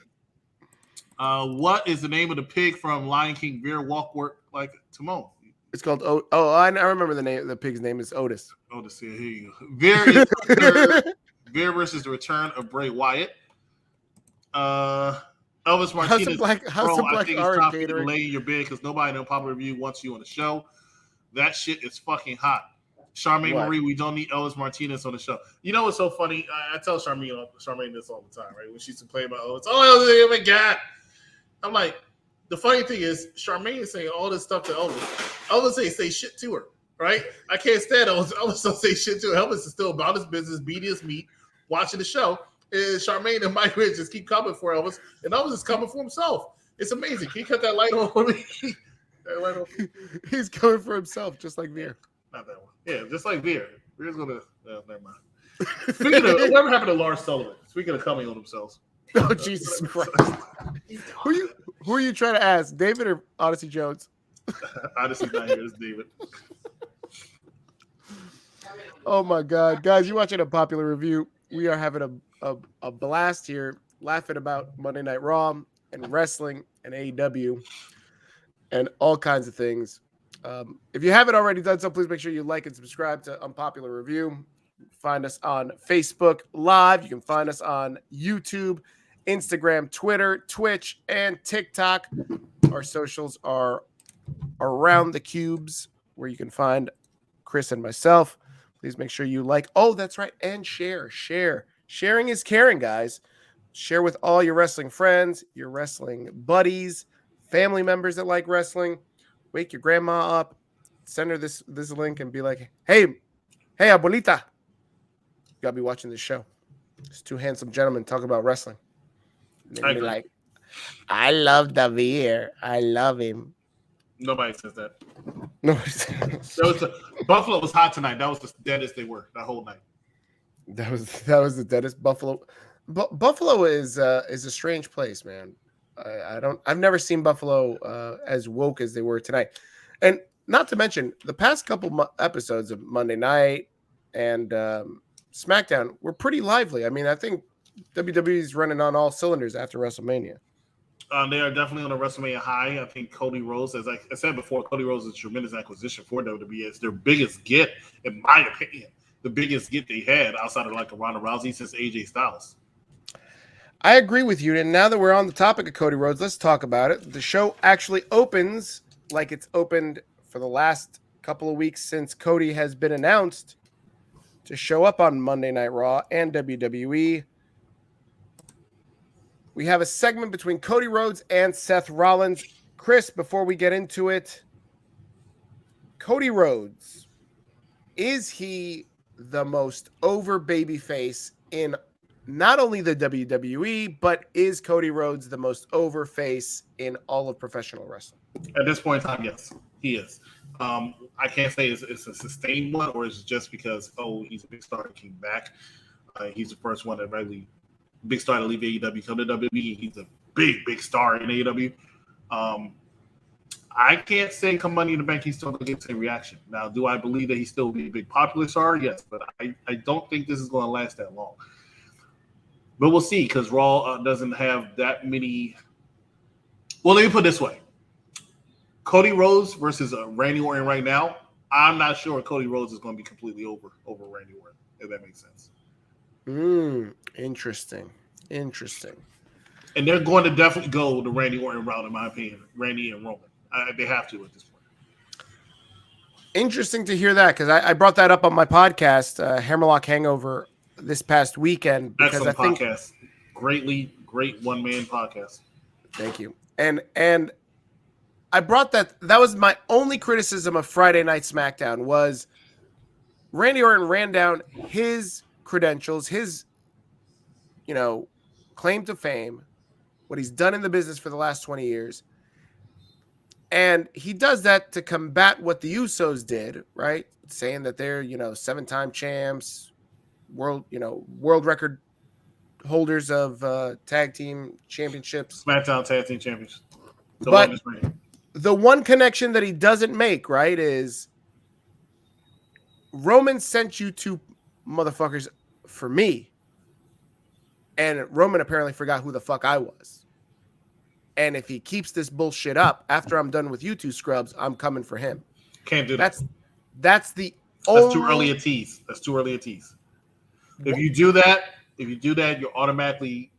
What is the name of the pig from Lion King? Veer walk work like Timon. It's called I remember the name. The pig's name is Otis. Otis, yeah, here you go. Veer Veer versus the return of Bray Wyatt. Elvis Martinez. How's the black I think it's time to lay in your bed, because nobody in Unpopular Review wants you on the show. That shit is fucking hot. Charmaine Marie, we don't need Elvis Martinez on the show. You know what's so funny? I tell Charmaine this all the time, right? When she's playing about Elvis. Oh my God. I'm like, the funny thing is, Charmaine is saying all this stuff to Elvis. Elvis ain't say shit to her, right? I can't stand Elvis. Elvis don't say shit to her. Elvis is still about his business, beating his meat, watching the show. And Charmaine and Mike Ridge just keep coming for Elvis, and Elvis is coming for himself. It's amazing. Can you cut that light on for me? He's coming for himself, just like Veer. Not that one. Yeah, just like Veer. Veer's gonna. Never mind. Speaking of, whatever happened to Lars Sullivan? Speaking of coming on themselves. Oh, Jesus Christ! Who are you trying to ask, David or Odyssey Jones? Odyssey's not here. It's David. Oh my God, guys! You're watching a popular review. We are having a blast here, laughing about Monday Night Raw and wrestling and AEW and all kinds of things. If you haven't already done so, please make sure you like and subscribe to Unpopular Review. Find us on Facebook Live. You can find us on YouTube, Instagram, Twitter, Twitch, and TikTok. Our socials are around the cubes, where you can find Chris and myself. Please make sure you like. Oh, that's right. And share. Sharing is caring, guys. Share with all your wrestling friends, your wrestling buddies, family members that like wrestling. Wake your grandma up. Send her this link and be like, hey, abuelita. You got to be watching this show. These two handsome gentlemen talk about wrestling. They'll be like, I love the Veer. I love him. Nobody says that. Nobody says that. Buffalo was hot tonight. That was the deadest they were that whole night. That was the deadest. Buffalo. Buffalo is a strange place, man. I've never seen Buffalo as woke as they were tonight. And not to mention, the past couple episodes of Monday Night and SmackDown were pretty lively. I mean, I think WWE's running on all cylinders after WrestleMania. They are definitely on a WrestleMania high. I think Cody Rhodes, as I said before, Cody Rhodes is a tremendous acquisition for WWE. It's their biggest get, in my opinion, the biggest get they had outside of like a Ronda Rousey since AJ Styles. I agree with you. And now that we're on the topic of Cody Rhodes, let's talk about it. The show actually opens like it's opened for the last couple of weeks since Cody has been announced to show up on Monday Night Raw and WWE. We have a segment between Cody Rhodes and Seth Rollins. Chris, before we get into it, Cody Rhodes, is he the most over babyface in not only the WWE, but is Cody Rhodes the most over face in all of professional wrestling? At this point in time, yes, he is. I can't say it's a sustained one, or it's just because, he's a big star and came back. He's the first one that really big star to leave AEW, come to WWE. He's a big star in AEW. I can't say come Money in the Bank, he's still going to get the same reaction. Now, do I believe that he's still be a big popular star? Yes, but I don't think this is going to last that long. But we'll see, because Raw doesn't have that many. Well, let me put it this way. Cody Rhodes versus Randy Orton right now, I'm not sure Cody Rhodes is going to be completely over Randy Orton, if that makes sense. Interesting. And they're going to definitely go the Randy Orton route, in my opinion. Randy and Roman. They have to at this point. Interesting to hear that, because I brought that up on my podcast, Hammerlock Hangover, this past weekend. Because excellent podcast. Great one-man podcast. Thank you. And I brought that was my only criticism of Friday Night SmackDown was Randy Orton ran down his credentials, his, claim to fame, what he's done in the business for the last 20 years. And he does that to combat what the Usos did, right? Saying that they're, 7-time champs, world record holders of tag team championships. SmackDown tag team champions. But the one connection that he doesn't make, right, is Roman sent you two motherfuckers for me. And Roman apparently forgot who the fuck I was. And if he keeps this bullshit up after I'm done with you two scrubs, I'm coming for him. Can't do that. That's too early a tease. If you do that, you're automatically,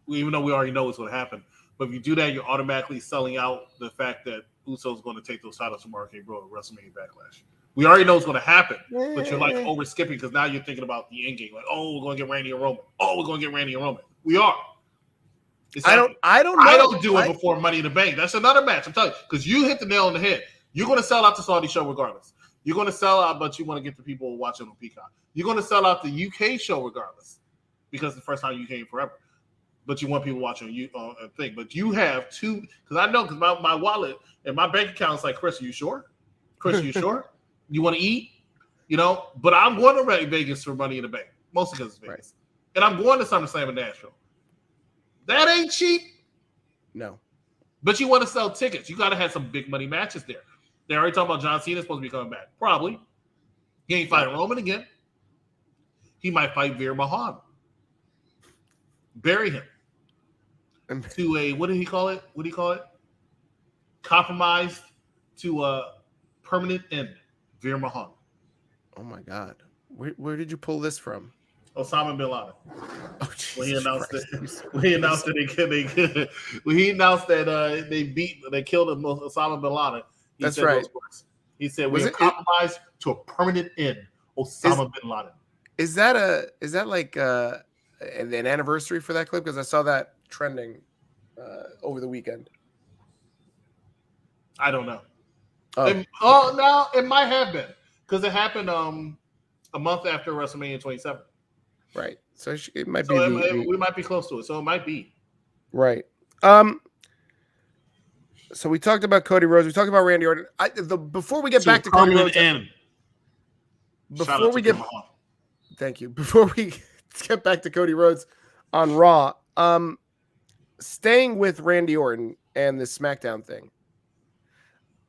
even though we already know what's going to happen, but if you do that, you're automatically selling out the fact that Uso's going to take those titles from RK Bro at WrestleMania Backlash. We already know what's going to happen, but you're like over skipping because now you're thinking about the end game. Like, we're going to get Randy and Roman. We are. I don't know. I don't do it before Money in the Bank. That's another match. I'm telling you, because you hit the nail on the head. You're going to sell out the Saudi show regardless. You're going to sell out, but you want to get the people watching on Peacock. You're going to sell out the UK show regardless, because it's the first time you came forever. But you want people watching a thing. But you have two, because I know, because my wallet and my bank account is like, Chris, are you sure? You want to eat? But I'm going to Vegas for Money in the Bank, mostly because it's Vegas. Right. And I'm going to SummerSlam in Nashville. That ain't cheap. No. But you want to sell tickets. You got to have some big money matches there. They already talking about John Cena supposed to be coming back. Probably. He ain't fighting Roman again. He might fight Veer Mahan. Bury him. To a, what do you call it? Compromised to a permanent end. Veer Mahan. Oh my God. Where did you pull this from? Osama bin Laden. Oh, when he announced that they killed Osama bin Laden. That's right. He said we are compromised to a permanent end. Osama bin Laden. Is that like an anniversary for that clip? Because I saw that trending over the weekend. I don't know. Oh, no, it might have been because it happened a month after WrestleMania 27. Right. So it might be. We might be close to it. So it might be. Right. So we talked about Cody Rhodes. We talked about Randy Orton. Before we get back to Cody Rhodes, thank you. Before we get back to Cody Rhodes on Raw, staying with Randy Orton and the SmackDown thing.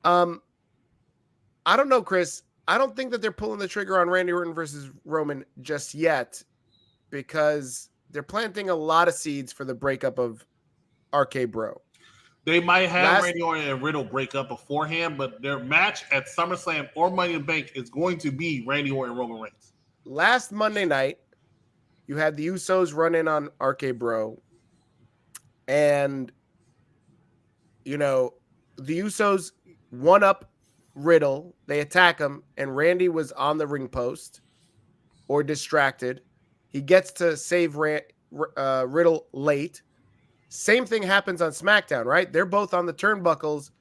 I don't know, Chris. I don't think that they're pulling the trigger on Randy Orton versus Roman just yet, because they're planting a lot of seeds for the breakup of RK Bro. They might have Randy Orton and Riddle break up beforehand, but their match at SummerSlam or Money in the Bank is going to be Randy Orton and Roman Reigns. Last Monday night, you had the Usos run in on RK Bro, and the Usos one up Riddle. They attack him, and Randy was on the ring post or distracted. He gets to save Riddle late. Same thing happens on SmackDown, right? They're both on the turnbuckles,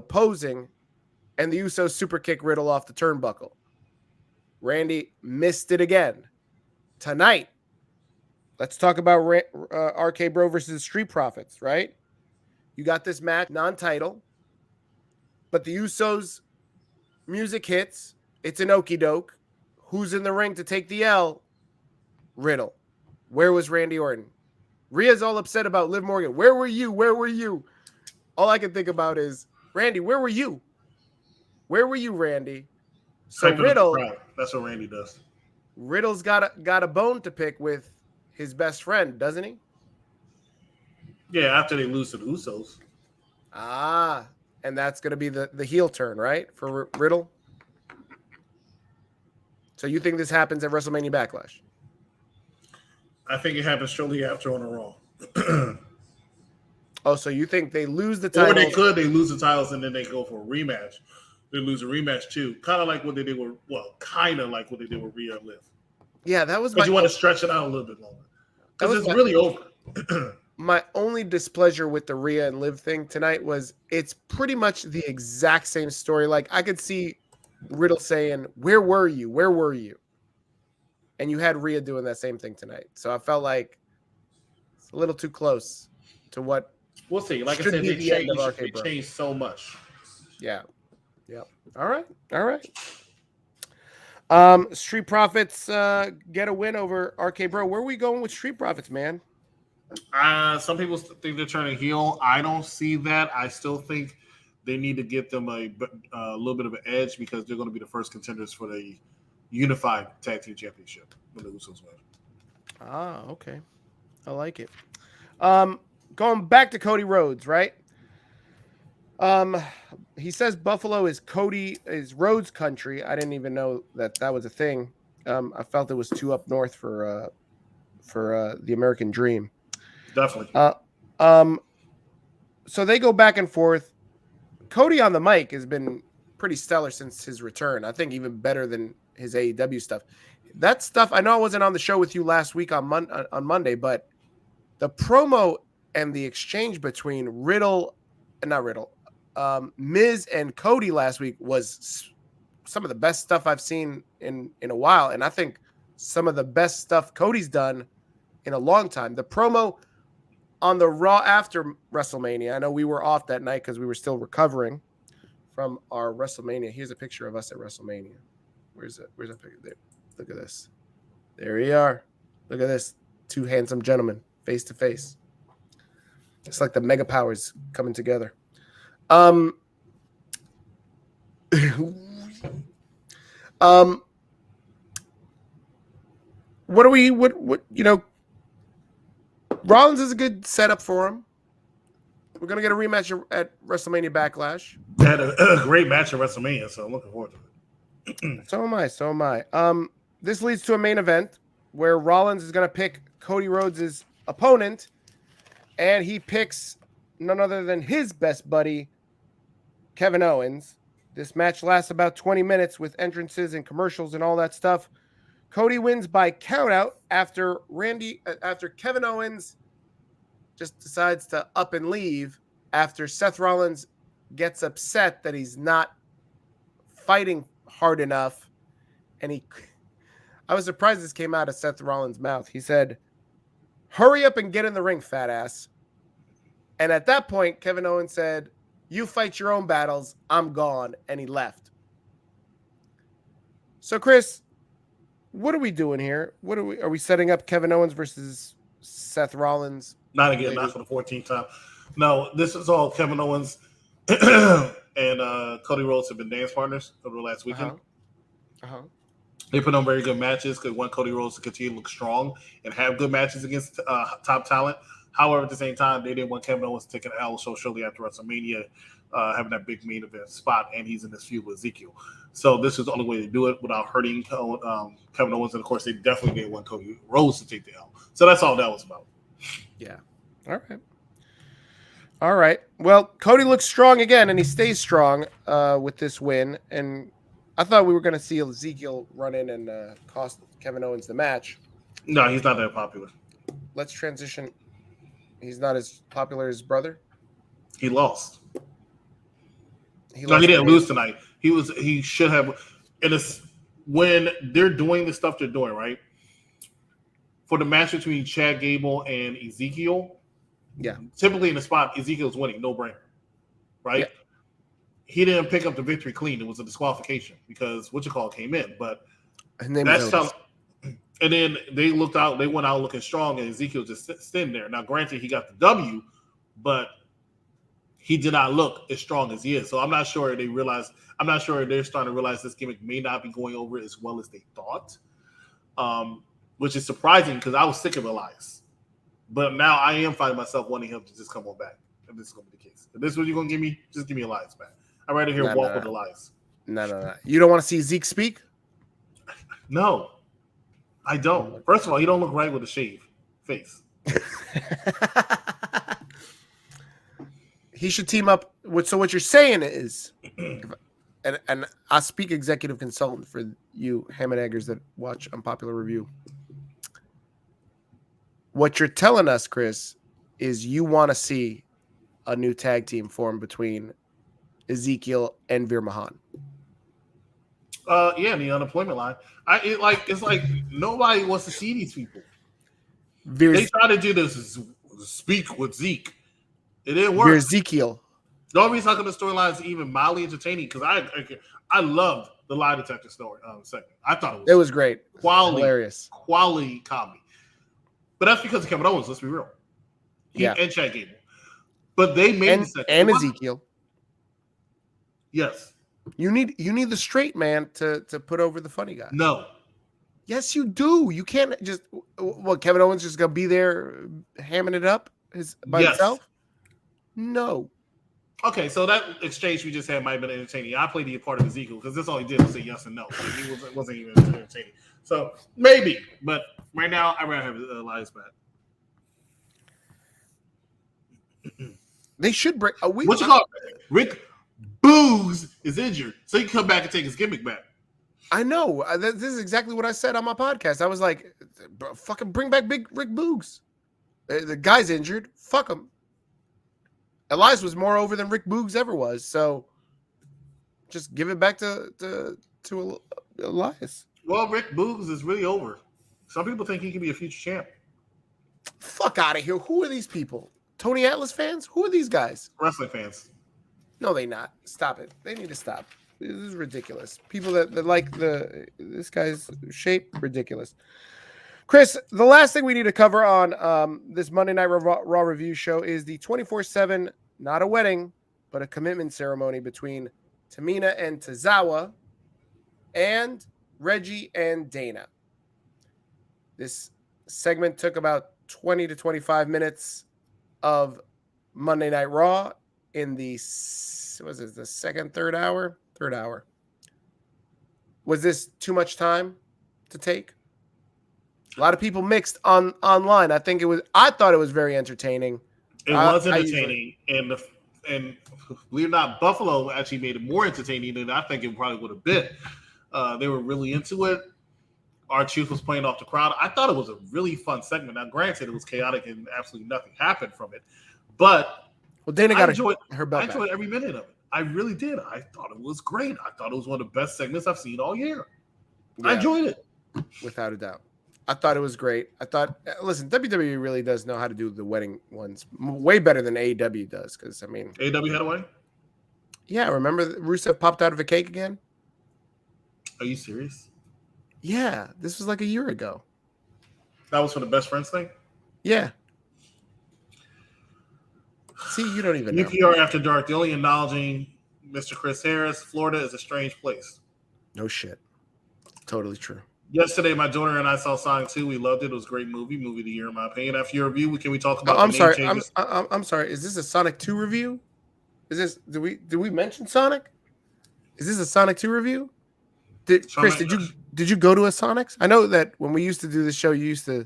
posing, and the Usos super kick Riddle off the turnbuckle. Randy missed it again. Tonight, let's talk about RK Bro versus Street Profits, right? You got this match, non-title, but the Usos music hits. It's an okie doke. Who's in the ring to take the L? Riddle. Where was Randy Orton? Rhea's all upset about Liv Morgan. Where were you? Where were you? All I can think about is, Randy, where were you? Where were you, Randy? So Riddle, that's what Randy does. Riddle's got a bone to pick with his best friend, doesn't he? Yeah, after they lose to the Usos. Ah, and that's going to be the heel turn, right, for Riddle? So you think this happens at WrestleMania Backlash? I think it happens shortly after on the Raw. Oh, so you think they lose the titles? Or they lose the titles and then they go for a rematch. They lose a rematch too. Kind of like what they did with Rhea and Liv. Yeah, that was But you want to stretch it out a little bit longer. Because it's really over. My only displeasure with the Rhea and Liv thing tonight was it's pretty much the exact same story. Like, I could see Riddle saying, "Where were you? Where were you?" And you had Rhea doing that same thing tonight. So I felt like it's a little too close to what we'll see. Like I said, they changed so much. Yeah. All right. Street Profits get a win over RK Bro. Where are we going with Street Profits, man? Some people think they're trying to heel. I don't see that. I still think they need to get them a little bit of an edge because they're going to be the first contenders for the unified tag team championship when the Usos win. Ah, okay. I like it. Going back to Cody Rhodes, right? He says Buffalo is Rhodes country. I didn't even know that was a thing. I felt it was too up north for the American Dream. Definitely. So they go back and forth. Cody on the mic has been pretty stellar since his return. I think even better than his AEW stuff. That stuff, I know I wasn't on the show with you last week on Monday, but the promo and the exchange between Miz and Cody last week was some of the best stuff I've seen in a while. And I think some of the best stuff Cody's done in a long time. The promo on the Raw after WrestleMania, I know we were off that night because we were still recovering from our WrestleMania. Here's a picture of us at WrestleMania. Where's that picture? There. Look at this. There we are. Look at this. Two handsome gentlemen, face to face. It's like the mega powers coming together. What Rollins is a good setup for him. We're going to get a rematch at WrestleMania Backlash. They had a great match at WrestleMania, so I'm looking forward to it. So am I. This leads to a main event where Rollins is going to pick Cody Rhodes' opponent, and he picks none other than his best buddy, Kevin Owens. This match lasts about 20 minutes with entrances and commercials and all that stuff. Cody wins by countout after Kevin Owens just decides to up and leave after Seth Rollins gets upset that he's not fighting hard enough. And I was surprised this came out of Seth Rollins' mouth. He said, "Hurry up and get in the ring, fat ass." And at that point, Kevin Owens said, "You fight your own battles. I'm gone." And he left. So, Chris, what are we doing here? Are we setting up Kevin Owens versus Seth Rollins? Not again, not for the 14th time. No, this is all Kevin Owens and Cody Rhodes have been dance partners over the last weekend. They put on very good matches because want Cody Rhodes to continue to look strong and have good matches against top talent. However, at the same time, they didn't want Kevin Owens to take an L so shortly after WrestleMania, having that big main event spot, and he's in this feud with Ezekiel. So this is the only way to do it without hurting Kevin Owens. And, of course, they definitely didn't want Cody Rhodes to take the L. So that's all that was about. Yeah. All right. All right. Well, Cody looks strong again, and he stays strong with this win. And I thought we were going to see Ezekiel run in and cost Kevin Owens the match. No, he's not that popular. Let's transition. He's not as popular as his brother. He lost. He lost didn't lose tonight. He should have. And it's when they're doing the stuff they're doing, right? For the match between Chad Gable and Ezekiel, yeah. Typically in the spot, Ezekiel's winning, no brainer, right? Yeah. He didn't pick up the victory clean. It was a disqualification because came in, but that's tough. And then they went out looking strong, and Ezekiel just sitting there. Now, granted, he got the W, but he did not look as strong as he is. So I'm not sure they're starting to realize this gimmick may not be going over as well as they thought, which is surprising because I was sick of Elias. But now I am finding myself wanting him to just come on back. If this is going to be the case. If this is what you're going to give me, just give me Elias back. I'd rather hear walk with Elias. No. You don't want to see Zeke speak? No, I don't. First of all, you don't look right with a shaved face. He should team up with. So what you're saying is, and I speak executive consultant for you ham and eggers that watch Unpopular Review. What you're telling us, Chris, is you want to see a new tag team form between Ezekiel and Veer Mahan. Yeah, the unemployment line. It's like nobody wants to see these people. They try to do this speak with Zeke. It didn't work. Ezekiel. The only reason I think the storyline is even mildly entertaining because I loved the lie detector story segment. I thought it was great, hilarious, quality comedy. But that's because of Kevin Owens. Let's be real. And Chad Gable. But they made and Ezekiel. Yes. You need the straight man to put over the funny guy. No. Yes, you do. You can't just Kevin Owens just gonna be there hamming it up by himself? No. Okay, so that exchange we just had might have been entertaining. I played the part of Ezekiel because this all he did was say yes and no. He wasn't even entertaining. So maybe, but right now I'd rather have Elias back. They should break. What you call it? Rick Boogs is injured, so he can come back and take his gimmick back. I know. This is exactly what I said on my podcast. I was like, fucking bring back Big Rick Boogs. The guy's injured. Fuck him. Elias was more over than Rick Boogs ever was, so just give it back to Elias. Well, Rick Boogs is really over. Some people think he can be a future champ. Fuck out of here. Who are these people? Tony Atlas fans? Who are these guys? Wrestling fans. No, they not. Stop it. They need to stop. This is ridiculous. People that like this guy's shape, ridiculous. Chris, the last thing we need to cover on this Monday Night Raw review show is the 24/7, not a wedding, but a commitment ceremony between Tamina and Tozawa and Reggie and Dana. This segment took about 20 to 25 minutes of Monday Night Raw in the third hour. Was this too much time to take? A lot of people mixed online. I thought it was very entertaining. It was entertaining, and believe it or not, Buffalo actually made it more entertaining than I think it probably would have been. They were really into it. R-Truth was playing off the crowd. I thought it was a really fun segment. Now, granted, it was chaotic and absolutely nothing happened from it, but Dana got her belt. I enjoyed every minute of it. I really did. I thought it was great. I thought it was one of the best segments I've seen all year. Yeah, I enjoyed it. Without a doubt. I thought it was great. Listen, WWE really does know how to do the wedding ones way better than AEW does. Because, AEW had a wedding? Yeah, remember Rusev popped out of a cake again? Are you serious? Yeah, this was like a year ago. That was for the best friends thing? Yeah. See, you don't even know. UPR After Dark, the only acknowledging Mr. Chris Harris, Florida is a strange place. No shit. Totally true. Yesterday, my daughter and I saw Sonic 2. We loved it. It was a great movie of the year, in my opinion. After your review, can we talk about I'm the sorry. name changes? I'm sorry. Is this a Sonic 2 review? Is this did we mention Sonic? Is this a Sonic 2 review? Chris, did you go to a Sonic's? I know that when we used to do this show, you used to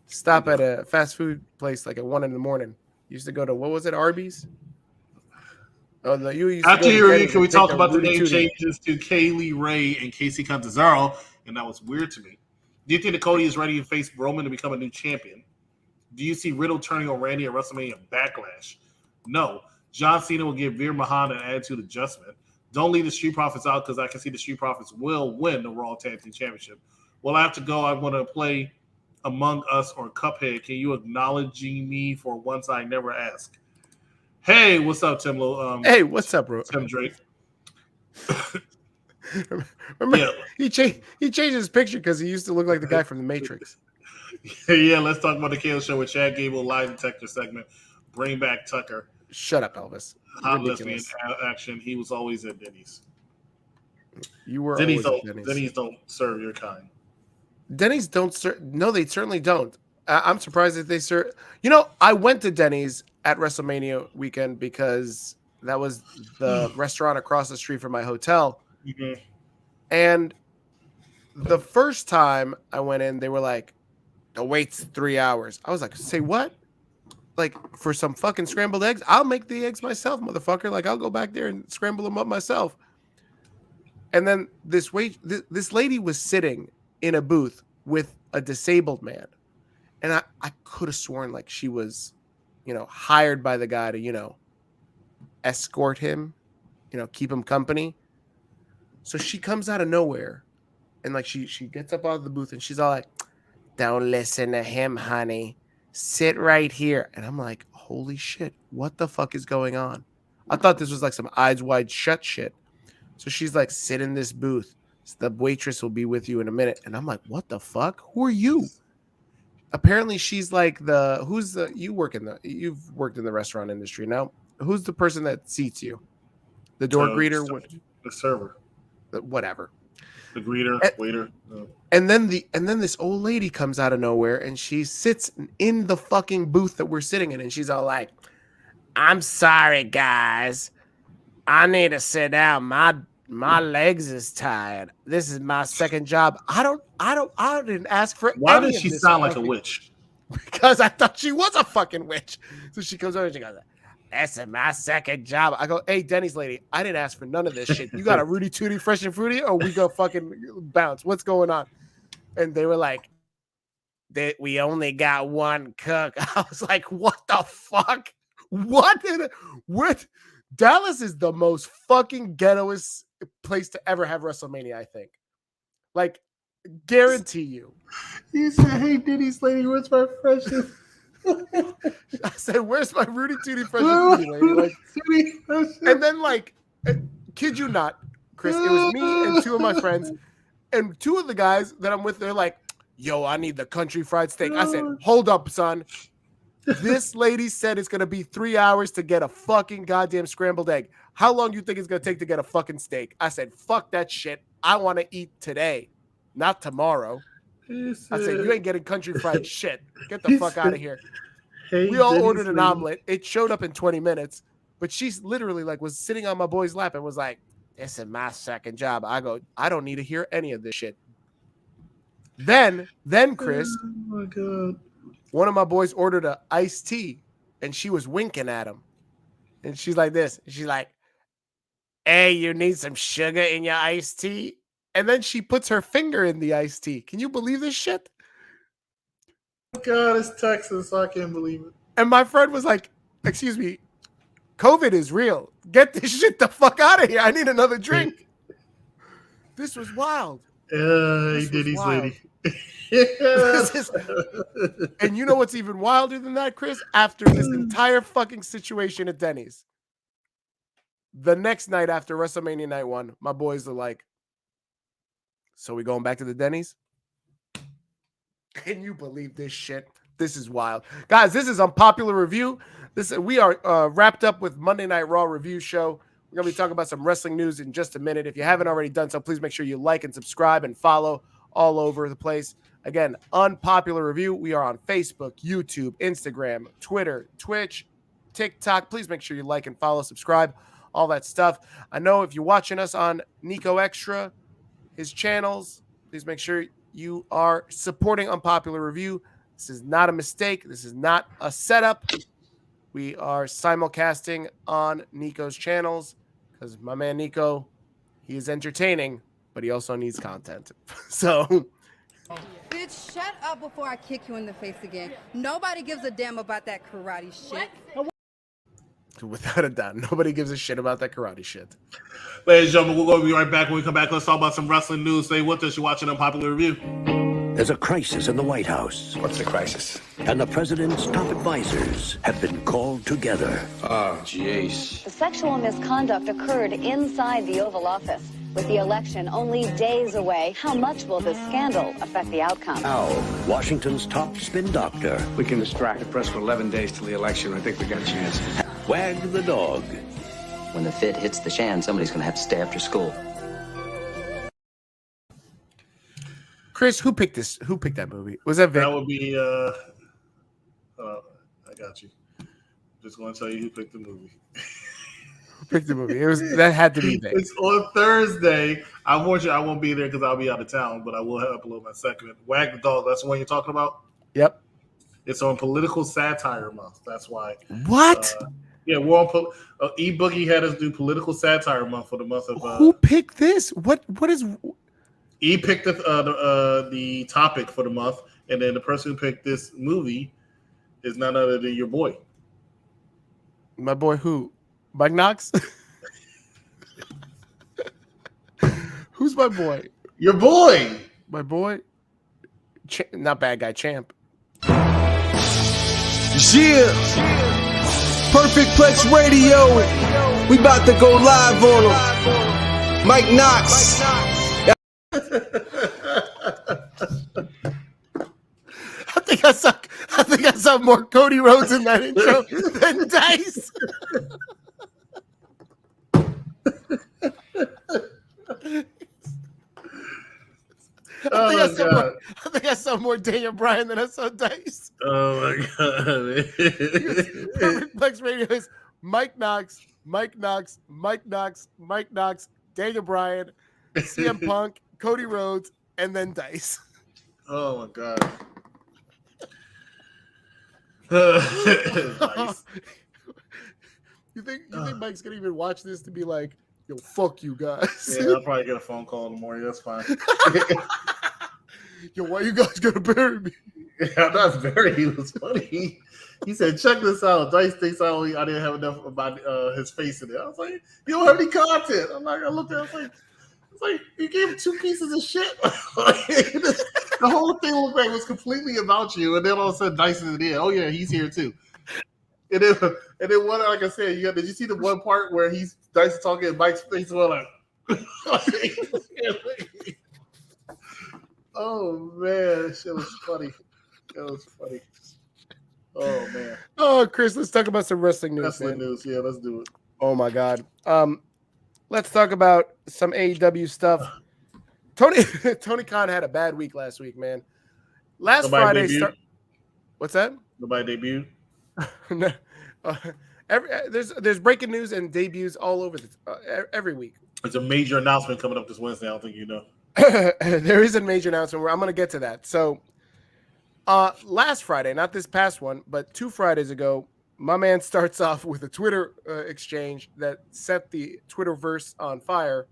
stop at a fast food place like at 1 a.m. You used to go to, what was it, Arby's? Oh, no, you used After to your review, can we talk about the Rudy name Tooty. changes to Kaylee Ray and Casey Catanzaro? And that was weird to me. Do you think that Cody is ready to face Roman to become a new champion? Do you see Riddle turning on Randy at WrestleMania Backlash? No. John Cena will give Veer Mahan an attitude adjustment. Don't leave the Street Profits out because I can see the Street Profits will win the Raw Tag Team Championship. Well, I have to go. I want to play Among Us or Cuphead. Can you acknowledge me for once I never ask? Hey, what's up, Tim? Hey, what's up, bro? Tim Drake. Remember, he changed his picture because he used to look like the guy from The Matrix. Yeah, let's talk about the KO show with Chad Gable lie detector segment. Bring back Tucker. Shut up, Elvis. Hot lesbian action. He was always at Denny's. You were Denny's always don't, at Denny's. Denny's don't serve your kind. Denny's don't serve. No, they certainly don't. I'm surprised that they serve. You know, I went to Denny's at WrestleMania weekend because that was the restaurant across the street from my hotel. Mm-hmm. And the first time I went in, they were like, the wait's 3 hours. I was like, say what? Like, for some fucking scrambled eggs? I'll make the eggs myself, motherfucker. Like, I'll go back there and scramble them up myself. And then this lady was sitting in a booth with a disabled man. And I could have sworn like she was, hired by the guy to, escort him, keep him company. So she comes out of nowhere and like she gets up out of the booth and she's all like, don't listen to him, honey. Sit right here. And I'm like, holy shit, what the fuck is going on? I thought this was like some eyes wide shut shit. So she's like, sit in this booth. The waitress will be with you in a minute. And I'm like, what the fuck? Who are you? Apparently she's like you've worked in the restaurant industry now. Who's the person that seats you? The door greeter? The server. Whatever. The greeter, waiter. And then this old lady comes out of nowhere and she sits in the fucking booth that we're sitting in and she's all like, I'm sorry, guys. I need to sit down. My legs is tired. This is my second job. I didn't ask for Why any did of she this sound like a fucking- witch? Because I thought she was a fucking witch. So she comes over and she goes, this is my second job. I go, hey, Denny's lady, I didn't ask for none of this shit. You got a Rudy Tooty Fresh and Fruity or we go fucking bounce? What's going on? And they were like, we only got one cook. I was like, what the fuck? What? Dallas is the most fucking ghettoest place to ever have WrestleMania, I think. Like, guarantee you. You said, hey, Denny's lady, where's my fresh and I said, where's my Rudy Tooty Fresh and Fruity, lady? Like, and then, like, kid you not, Chris, it was me and two of my friends, and two of the guys that I'm with, they're like, yo, I need the country fried steak. I said, hold up, son. This lady said it's going to be 3 hours to get a fucking goddamn scrambled egg. How long do you think it's going to take to get a fucking steak? I said, fuck that shit. I want to eat today, not tomorrow. I said, you ain't getting country fried shit. Get the fuck out of here. Hey, we all Denny's ordered an lady. omelet. It showed up in 20 minutes, but she's literally like was sitting on my boy's lap and was like, this is my second job. I go, I don't need to hear any of this shit. Then Chris, Oh my God. one of my boys ordered a iced tea and she was winking at him. And she's like this. She's like, hey, you need some sugar in your iced tea? And then she puts her finger in the iced tea. Can you believe this shit? God, it's Texas. I can't believe it. And my friend was like, excuse me, COVID is real. Get this shit the fuck out of here. I need another drink. This was wild. Hey, Denny's lady. And you know what's even wilder than that, Chris? After this entire fucking situation at Denny's, the next night after WrestleMania Night 1, my boys are like, so we going back to the Denny's? Can you believe this shit? This is wild. Guys, this is Unpopular Review. We are wrapped up with Monday Night Raw review show. We're going to be talking about some wrestling news in just a minute. If you haven't already done so, please make sure you like and subscribe and follow all over the place. Again, Unpopular Review. We are on Facebook, YouTube, Instagram, Twitter, Twitch, TikTok. Please make sure you like and follow, subscribe, all that stuff. I know if you're watching us on Nico Extra, his channels, please make sure you are supporting Unpopular Review. This is not a mistake. This is not a setup. We are simulcasting on Nico's channels because my man Nico, he is entertaining, but he also needs content. So, Bitch, shut up before I kick you in the face again. Nobody gives a damn about that karate shit. without a doubt, nobody gives a shit about that karate shit. Ladies and gentlemen, we're going to be right back. When we come back, let's talk about some wrestling news. Stay with us. You're watching Unpopular Review. There's a crisis in the White House. What's the crisis? And the president's top advisors have been called together. Oh, jeez. The sexual misconduct occurred inside the Oval Office. With the election only days away, how much will this scandal affect the outcome? Now, Washington's top spin doctor, We can distract the press for 11 days till the election. I think we got a chance. Wag the dog. When the fit hits the shan, somebody's going to have to stay after school. Chris, who picked this? Who picked that movie? Was that Vic? That would be, I got you. Just going to tell you who picked the movie. Who picked the movie? That had to be Vic. It's on Thursday. I warned you I won't be there because I'll be out of town, but I will upload my segment. Wag the Dog, that's the one you're talking about? Yep. It's on Political Satire Month. That's why. What? Yeah, we're on E-Boogie had us do Political Satire Month for the month of. Who picked this? What is? E picked the topic for the month, and then the person who picked this movie is none other than your boy. My boy who? Mike Knox? Who's my boy? Your boy. My boy? Not bad guy, Champ. Yeah. Perfect Plex Radio. We about to go live on him. Mike Knox. I think I saw more Cody Rhodes in that intro than Dice. I think I saw more Daniel Bryan than I saw Dice. Oh my god! Perfect Plex Radio is Mike Knox, Daniel Bryan, CM Punk, Cody Rhodes, and then Dice. Oh my god! Nice. You think Mike's gonna even watch this to be like, yo, fuck you guys? Yeah, I'll probably get a phone call in the morning. That's fine. Yo, why you guys gonna bury me? Yeah, that's very. He was funny. He said, "Check this out. Dice thinks I didn't have enough about his face in it." I was like, "You don't have any content." I looked at it. I was like, you gave him 2 pieces of shit. The whole thing looked like it was completely about you, and then all of a sudden, Dice is in. Oh yeah, he's here too. And then one, like I said, did you see the one part where Dice is talking and Mike's face was like, oh man, that shit was funny. That was funny. Oh man. Oh, Chris, let's talk about some wrestling news. Wrestling news, yeah, let's do it. Oh my god. Let's talk about some AEW stuff. Tony Khan had a bad week last week, man. Last Friday, what's that? Nobody debuted. No. There's breaking news and debuts all over every week. There's a major announcement coming up this Wednesday. I don't think you know. There is a major announcement where I'm going to get to that. So, last Friday, not this past one, but 2 Fridays ago, my man starts off with a Twitter exchange that set the Twitterverse on fire.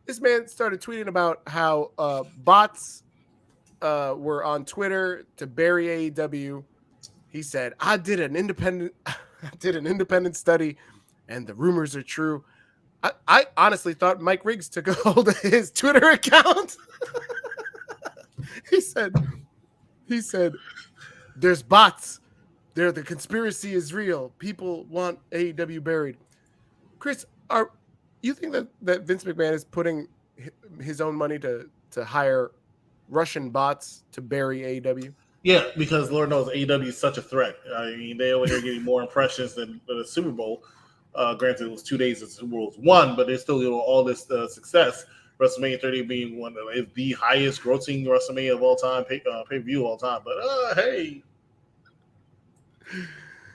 This man started tweeting about how bots were on Twitter to bury AEW. He said, I did an independent study, and the rumors are true. I honestly thought Mike Riggs took a hold of his Twitter account. He said, there's bots. The conspiracy is real. People want AEW buried. Chris, you think that Vince McMahon is putting his own money to hire Russian bots to bury AEW? Yeah, because Lord knows AEW is such a threat. I mean, they over here getting more impressions than the Super Bowl. Granted, it was 2 days since the Super Bowl was won, but there's still all this success. WrestleMania 30 being one of the highest grossing WrestleMania of all time, pay-per-view of all time. But hey,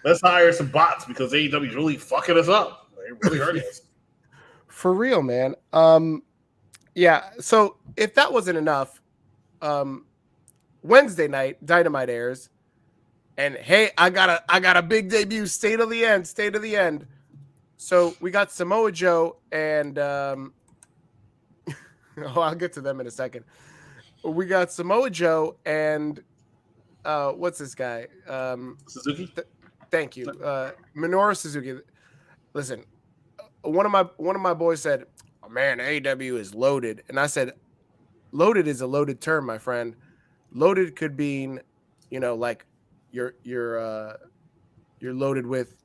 let's hire some bots because AEW is really fucking us up. They're really hurting us. For real, man. Yeah. So if that wasn't enough, Wednesday night Dynamite airs, and hey, I got a big debut. State of the end. So we got Samoa Joe and I'll get to them in a second. We got Samoa Joe and what's this guy? Suzuki. Thank you, Minoru Suzuki. Listen, one of my boys said, "Oh man, AEW is loaded," and I said, "Loaded is a loaded term, my friend. Loaded could mean, like you're loaded with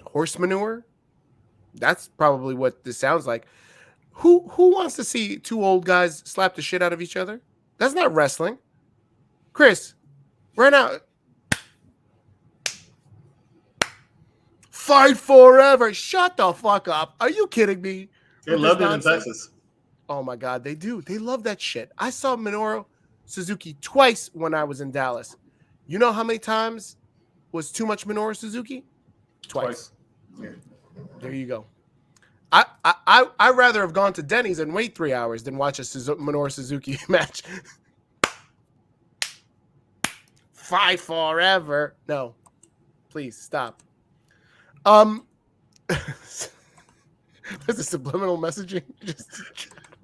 horse manure. That's probably what this sounds like. Who wants to see two old guys slap the shit out of each other? That's not wrestling. Chris, right now, fight forever. Shut the fuck up. Are you kidding me? They love it in Texas. Oh my God, they do. They love that shit. I saw Minoru Suzuki twice when I was in Dallas. You know how many times was too much Minoru Suzuki? Twice. Yeah. There you go. I'd rather have gone to Denny's and wait 3 hours than watch a Minoru Suzuki match. Fight forever. No, please stop. Was it subliminal messaging?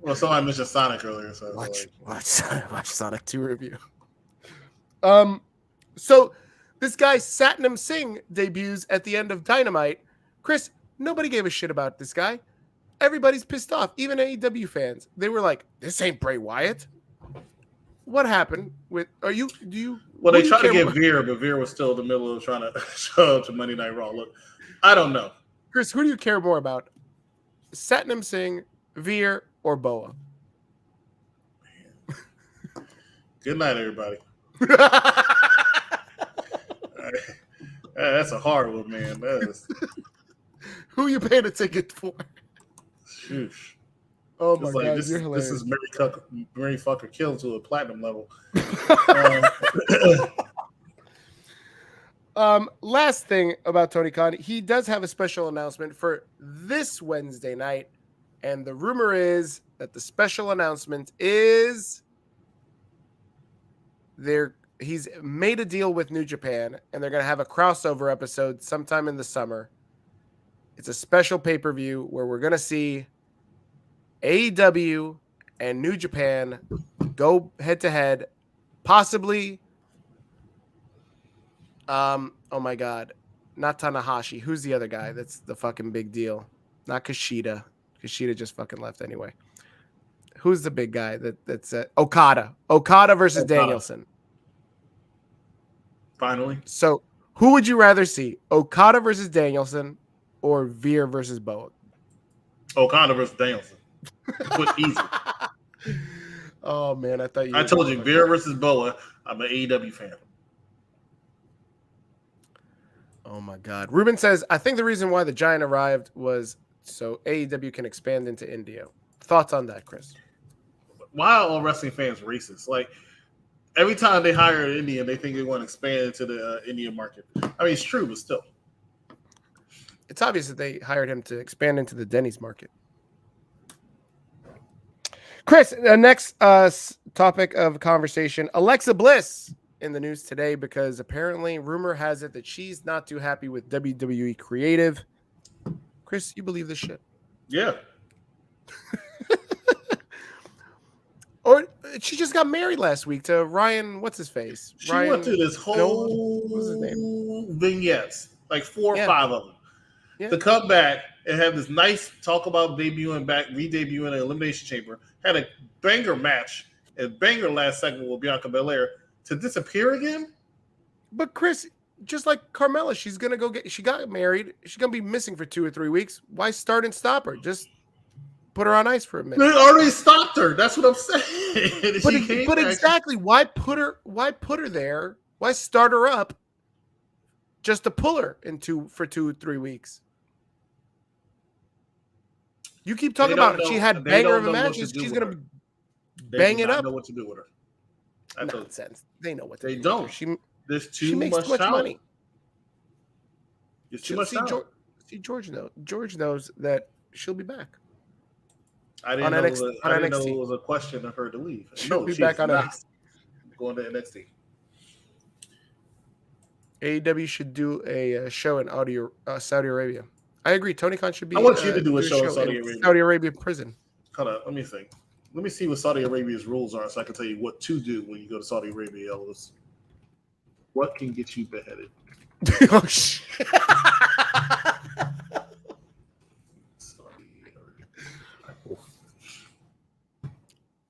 Well, somebody mentioned Sonic earlier, so watch Sonic 2 review. So this guy Satnam Singh debuts at the end of Dynamite. Chris, nobody gave a shit about this guy. Everybody's pissed off, even AEW fans. They were like, "This ain't Bray Wyatt." What happened with? Well, they tried to get Veer, but Veer was still in the middle of trying to show up to Monday Night Raw. Look, I don't know. Chris, who do you care more about? Satnam Singh, Veer, or Boa? Good night, everybody. That's a hard one, man. Who you paying a ticket for? Shoosh. Oh my God, this, you're hilarious. This is Mary Fucker Kill to a platinum level. Last thing about Tony Khan, he does have a special announcement for this Wednesday night, and the rumor is that the special announcement is he's made a deal with New Japan, and they're going to have a crossover episode sometime in the summer. It's a special pay-per-view where we're going to see AEW and New Japan go head-to-head, possibly. Oh my God, not Tanahashi. Who's the other guy? That's the fucking big deal. Not Kushida. Kushida just fucking left anyway. Who's the big guy that's Okada? Okada versus Danielson. Finally. So who would you rather see? Okada versus Danielson or Veer versus Boa? Okada versus Danielson. Put easy. Oh man, I told you Veer versus Boa. I'm an AEW fan. Oh my God. Ruben says, I think the reason why the Giant arrived was so AEW can expand into India. Thoughts on that, Chris? Why are all wrestling fans racist? Like, every time they hire an Indian, they think they want to expand into the Indian market. I mean, it's true, but still. It's obvious that they hired him to expand into the Denny's market. Chris, the next topic of conversation, Alexa Bliss in the news today because apparently rumor has it that she's not too happy with WWE creative. Chris, you believe this shit? Yeah. Or she just got married last week to Ryan, what's his face? She Ryan, went through this whole what's his name? vignettes, like 4 or 5 of them. Yeah. To come back and have this nice talk about debuting back, re-debuting an Elimination Chamber, had a banger match, a banger last segment with Bianca Bel-Air, to disappear again? But Chris, just like Carmella, she got married. She's going to be missing for 2 or 3 weeks. Why start and stop her? Just put her on ice for a minute. They already stopped her. That's what I'm saying. But exactly, why put her there? Why start her up just to pull her for 2 or 3 weeks? You keep talking about she had banger of a matches. She's gonna bang it up. Know what to do with her. Nonsense. They know what to do. They don't. There's too much money. It's too much talent. George knows. George knows that she'll be back. I didn't know it was a question of her to leave. She'll be back on NXT. Going to NXT. AEW should do a show in Saudi Arabia. I agree. Tony Khan should be. I want you to do a show in Saudi Arabia prison. Hold on. Let me think. Let me see what Saudi Arabia's rules are so I can tell you what to do when you go to Saudi Arabia, Elvis. What can get you beheaded? Oh, shit.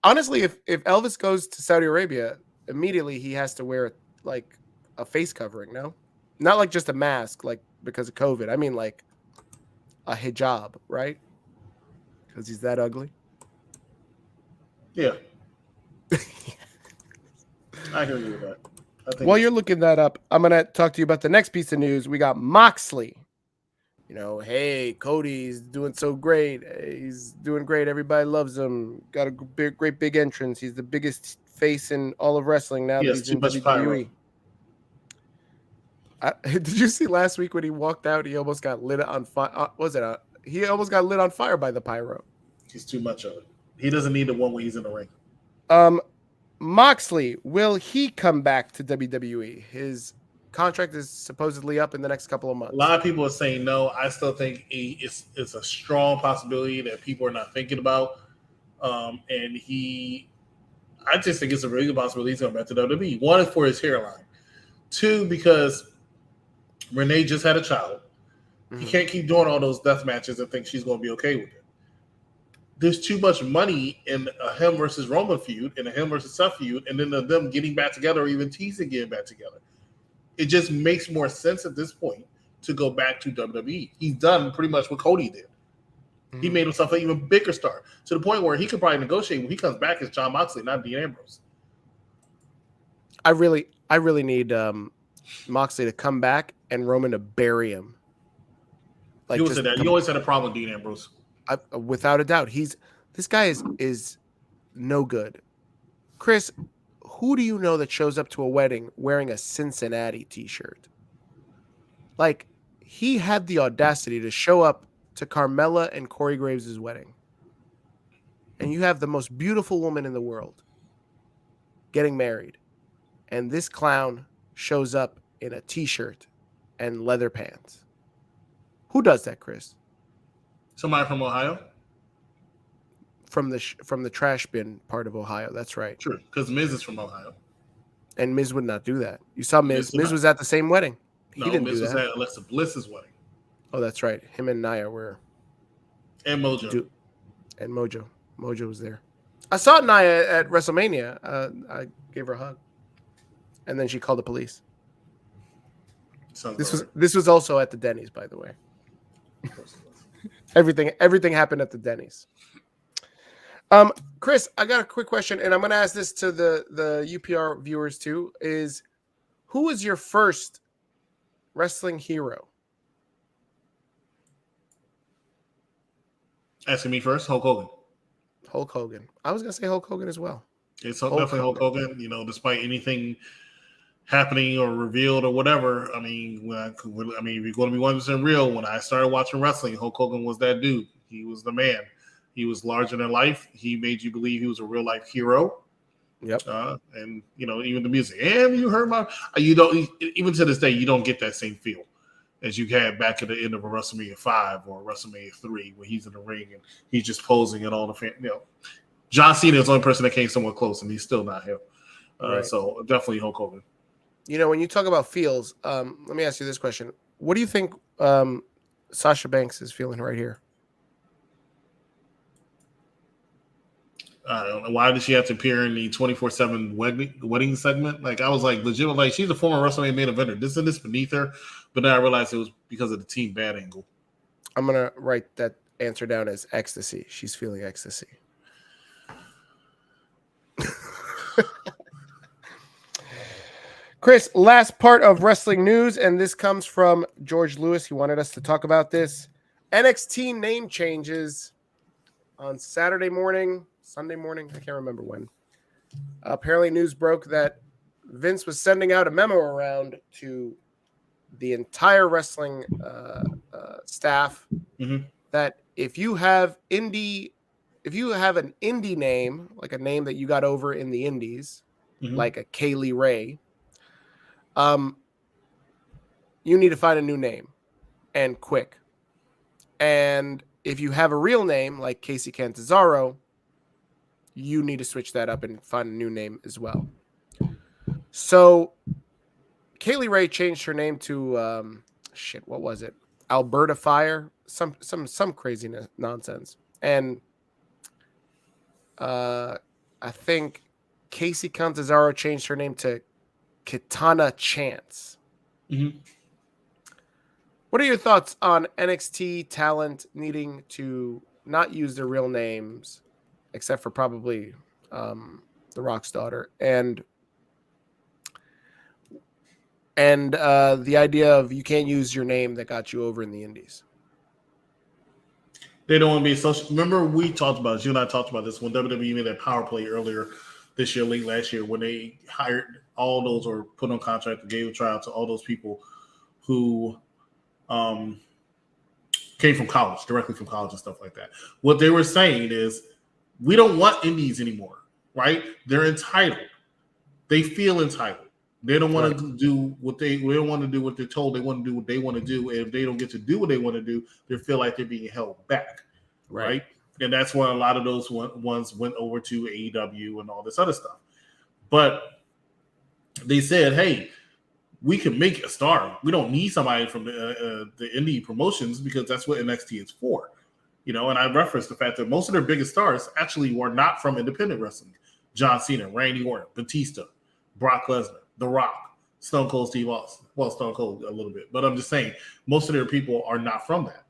Honestly, if Elvis goes to Saudi Arabia, immediately he has to wear like a face covering, no? Not like just a mask, like because of COVID. I mean like a hijab, right? Because he's that ugly. Yeah. I agree with that. While you're looking that up, I'm going to talk to you about the next piece of news. We got Moxley. You know, hey, Cody's doing so great. He's doing great. Everybody loves him. Got a great big entrance. He's the biggest face in all of wrestling now. Yes, he's in WWE. Did you see last week when he walked out? He almost got lit on fire. He almost got lit on fire by the pyro. He's too much of it. He doesn't need the one when he's in the ring. Moxley, will he come back to WWE? His contract is supposedly up in the next couple of months. A lot of people are saying no. I still think it's a strong possibility that people are not thinking about. I just think it's a really good possibility he's going back to WWE. One is for his hairline. Two, because Renee just had a child. He can't keep doing all those death matches and think she's going to be okay with it. There's too much money in a him versus Roman feud and a him versus Seth feud, and then them getting back together or even teasing getting back together. It just makes more sense at this point to go back to WWE. He's done pretty much what Cody did. He made himself an even bigger star to the point where he could probably negotiate when he comes back as Jon Moxley, not Dean Ambrose. I really need Moxley to come back and Roman to bury him. Like you always had a problem with Dean Ambrose. Without a doubt, this guy is no good. Chris, who do you know that shows up to a wedding wearing a Cincinnati t-shirt? Like, he had the audacity to show up to Carmella and Corey Graves' wedding. And you have the most beautiful woman in the world getting married. And this clown shows up in a t-shirt and leather pants. Who does that, Chris? Somebody from Ohio? From the trash bin part of Ohio. That's right. True, because Miz is from Ohio. And Miz would not do that. You saw Miz. Miz was at the same wedding. He didn't Miz do that. was at Alexa Bliss's wedding. Oh, that's right. Him and Nia were. And Mojo. And Mojo. Mojo was there. I saw Nia at WrestleMania. I gave her a hug. And then she called the police. This was also at the Denny's, by the way. Everything happened at the Denny's. Chris, I got a quick question, and I'm going to ask this to the UPR viewers too. Is who was your first wrestling hero? Asking me first, Hulk Hogan. Hulk Hogan. I was going to say Hulk Hogan as well. It's definitely Hulk Hogan. You know, despite anything happening or revealed or whatever. I mean, if you're going to be 100% real, when I started watching wrestling, Hulk Hogan was that dude. He was the man. He was larger than life. He made you believe he was a real life hero. Yep. And you know, even the music. And you heard my. You don't even to this day you don't get that same feel as you had back at the end of a WrestleMania 5 or WrestleMania 3 when he's in the ring and he's just posing and all the fan. You know, John Cena is the only person that came somewhat close, and he's still not him. Right. So definitely Hulk Hogan. You know, when you talk about feels, let me ask you this question. What do you think Sasha Banks is feeling right here? I don't know. Why did she have to appear in the 24/7 wedding segment? Like, I was like, legit, like, she's a former WrestleMania main eventer. Isn't this beneath her? But then I realized it was because of the Team Bad angle. I'm going to write that answer down as ecstasy. She's feeling ecstasy. Chris, last part of wrestling news, and this comes from George Lewis. He wanted us to talk about this. NXT name changes. on Sunday morning, I can't remember when. Apparently news broke that Vince was sending out a memo around to the entire wrestling staff that if you have an indie name, like a name that you got over in the indies, like a Kaylee Ray, you need to find a new name and quick. And if you have a real name like Casey Catanzaro, you need to switch that up and find a new name as well. So Kaylee Ray changed her name to what was it? Alberta Fire, some crazy nonsense. And I think Casey Catanzaro changed her name to Katana Chance. What are your thoughts on NXT talent needing to not use their real names, except for probably The Rock's daughter, and the idea of you can't use your name that got you over in the indies? They don't want to be social. Remember, we talked about, you and I talked about this when WWE made that power play earlier this year, late last year, when they hired all those or put on contract and gave a tryout to all those people who came from college, directly from college and stuff like that. What they were saying is, we don't want indies anymore, right? They're entitled. They feel entitled. They don't want to do what they don't want to do what they're told. They want to do what they want to do. And if they don't get to do what they want to do, they feel like they're being held back, right? And that's why a lot of those ones went over to AEW and all this other stuff. But they said, hey, we can make a star. We don't need somebody from the indie promotions because that's what NXT is for. You know, and I referenced the fact that most of their biggest stars actually were not from independent wrestling. John Cena, Randy Orton, Batista, Brock Lesnar, The Rock, Stone Cold Steve Austin. Well, Stone Cold a little bit. But I'm just saying, most of their people are not from that.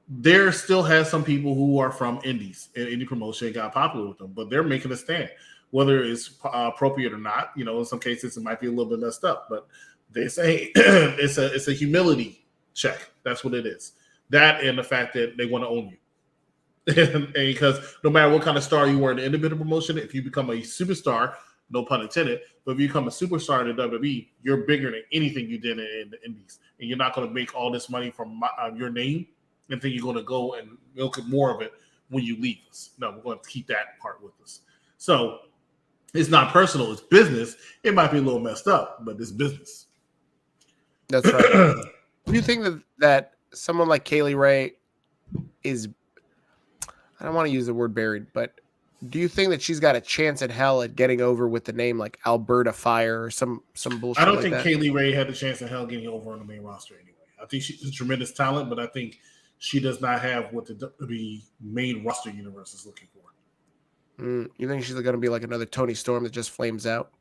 There still has some people who are from indies and indie promotion got popular with them, but they're making a stand. Whether it's appropriate or not, you know, in some cases it might be a little bit messed up, but they say it's a humility check. That's what it is. That and the fact that they want to own you. and because no matter what kind of star you were in the independent promotion, if you become a superstar, no pun intended, but if you become a superstar in the WWE, you're bigger than anything you did in the indies. And you're not going to make all this money from your name and think you're going to go and milk more of it when you leave us. No, we're going to keep that part with us. So it's not personal, it's business. It might be a little messed up, but it's business. That's right. Do you think that someone like Kaylee Ray is, I don't want to use the word buried, but do you think that she's got a chance at hell at getting over with the name like Alberta Fire or some bullshit? I don't think Kaylee Ray had a chance at hell getting over on the main roster anyway. I think she's a tremendous talent, but I think she does not have what the main roster universe is looking for. You think she's going to be like another Tony Storm that just flames out?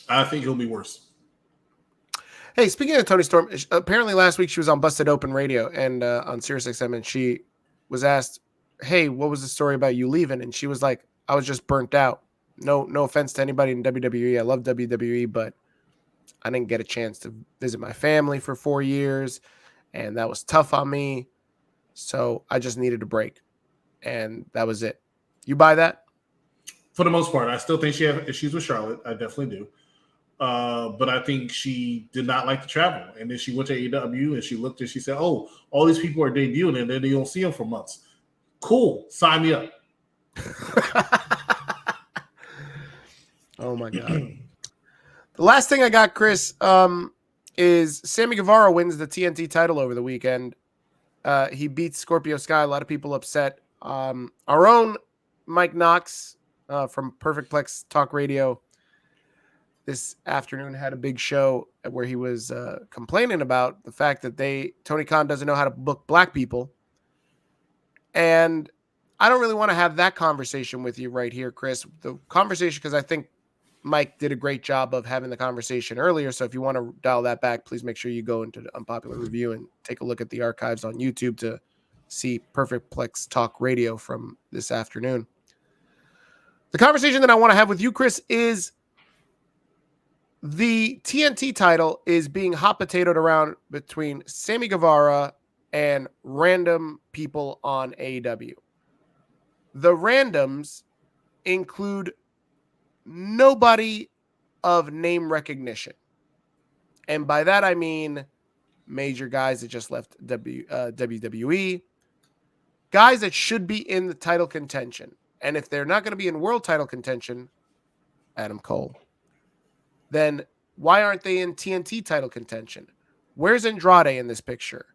I think it'll be worse. Hey, speaking of Tony Storm, apparently last week she was on Busted Open Radio and on SiriusXM, and she was asked, hey, what was the story about you leaving? And she was like, I was just burnt out. No offense to anybody in WWE. I love WWE, but I didn't get a chance to visit my family for 4 years, and that was tough on me. So I just needed a break, and that was it. You buy that? For the most part, I still think she has issues with Charlotte. I definitely do. But I think she did not like to travel. And then she went to AEW and she looked and she said, oh, all these people are debuting and then they don't see them for months. Cool. Sign me up. Oh, my God. The last thing I got, Chris, is Sammy Guevara wins the TNT title over the weekend. He beats Scorpio Sky. A lot of people upset. Our own Mike Knox from Perfect Plex Talk Radio this afternoon had a big show where he was complaining about the fact that Tony Khan doesn't know how to book black people. And I don't really want to have that conversation with you right here, Chris. The conversation, because I think Mike did a great job of having the conversation earlier. So if you want to dial that back, please make sure you go into the Unpopular Review and take a look at the archives on YouTube to see Perfect Plex Talk Radio from this afternoon. The conversation that I want to have with you, Chris, is the TNT title is being hot potatoed around between Sammy Guevara and random people on AEW. The randoms include nobody of name recognition. And by that, I mean major guys that just left WWE, guys that should be in the title contention. And if they're not going to be in world title contention, Adam Cole, then why aren't they in TNT title contention? Where's Andrade in this picture?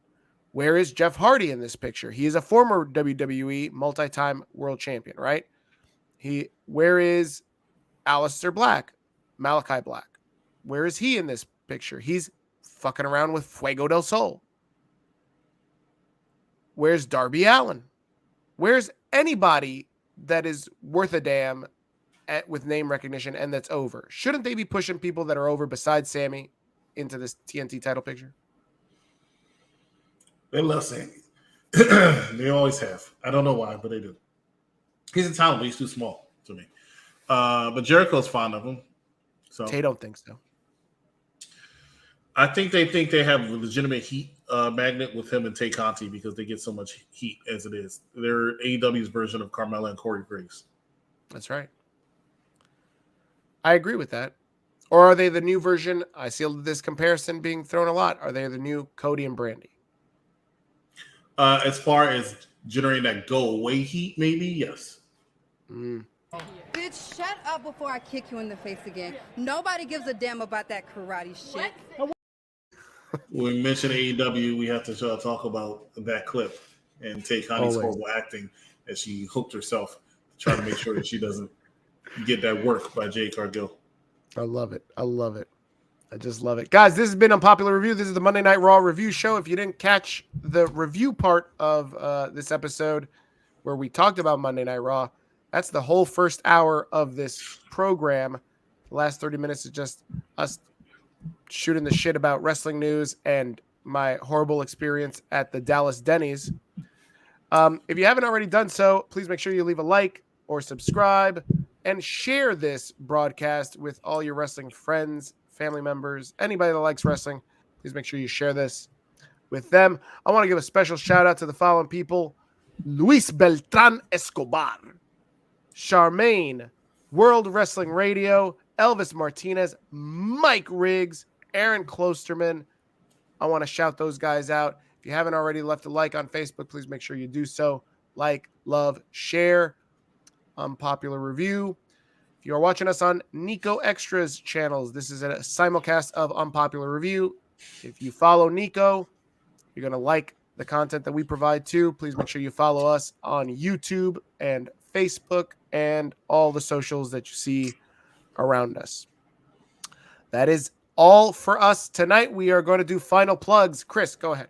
Where is Jeff Hardy in this picture? He is a former WWE multi-time world champion, right? Where is Aleister Black, Malakai Black? Where is he in this picture? He's fucking around with Fuego del Sol. Where's Darby Allin? Where's anybody that is worth a damn with name recognition and that's over? Shouldn't they be pushing people that are over besides Sami into this TNT title picture? They love Sami. They always have. I don't know why, but they do. He's a talent, but he's too small to me. But Jericho's fond of him. So they don't think so. I think they have a legitimate heat magnet with him and Tay Conti because they get so much heat as it is. They're AEW's version of Carmella and Corey Graves. That's right. I agree with that. Or are they the new version? I see this comparison being thrown a lot. Are they the new Cody and Brandy? As far as generating that go-away heat, maybe, yes. Bitch, shut up before I kick you in the face again. Nobody gives a damn about that karate shit. When we mention AEW, we have to talk about that clip and take Connie's horrible acting as she hooked herself to try to make sure that she doesn't get that work by Jade Cargill. I love it. I love it. I just love it. Guys, this has been Unpopular Review. This is the Monday Night Raw review show. If you didn't catch the review part of this episode where we talked about Monday Night Raw, that's the whole first hour of this program. The last 30 minutes is just us shooting the shit about wrestling news and my horrible experience at the Dallas Denny's. If you haven't already done so, please make sure you leave a like or subscribe and share this broadcast with all your wrestling friends, family members, anybody that likes wrestling. Please make sure you share this with them. I want to give a special shout out to the following people: Luis Beltran Escobar, Charmaine, World Wrestling Radio, Elvis Martinez, Mike Riggs, Aaron Klosterman. I want to shout those guys out. If you haven't already left a like on Facebook, please make sure you do so. Like, love, share. Unpopular Review. If you are watching us on Nico Extras channels, this is a simulcast of Unpopular Review. If you follow Nico, you're going to like the content that we provide too. Please make sure you follow us on YouTube and Facebook and all the socials that you see around us. That is all for us tonight. We are going to do final plugs. Chris, go ahead.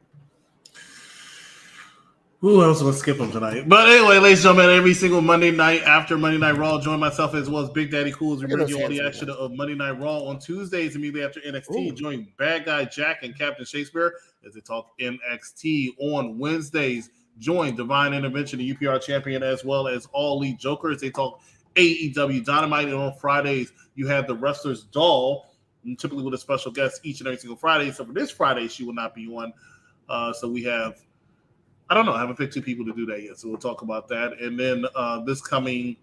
Ooh, I was going to skip them tonight. But anyway, ladies and gentlemen, every single Monday night after Monday Night Raw, join myself as well as Big Daddy Cool as we bring you all the action of Monday Night Raw. On Tuesdays, immediately after NXT, join Bad Guy Jack and Captain Shakespeare as they talk NXT. On Wednesdays, join Divine Intervention, the UPR champion, as well as All Elite Jokers. They talk AEW Dynamite. And on Fridays, you have the Wrestler's Doll, typically with a special guest each and every single Friday. So for this Friday, she will not be on. So we have, I don't know, I haven't picked two people to do that yet. So we'll talk about that. And then this coming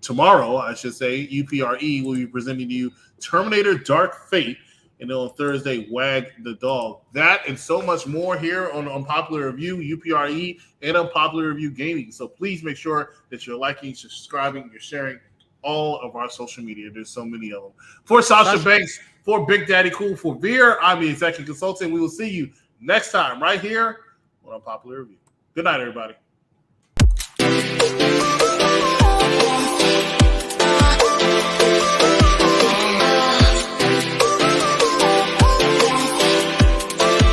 tomorrow, I should say, UPRE will be presenting to you Terminator Dark Fate. And then on Thursday, Wag the Dog. That and so much more here on Unpopular Review, UPRE, and Unpopular Review Gaming. So please make sure that you're liking, subscribing, you're sharing all of our social media. There's so many of them. For Sasha Banks, for Big Daddy Cool, for Veer, I'm the executive consultant. We will see you next time right here on Unpopular Review. Good night, everybody.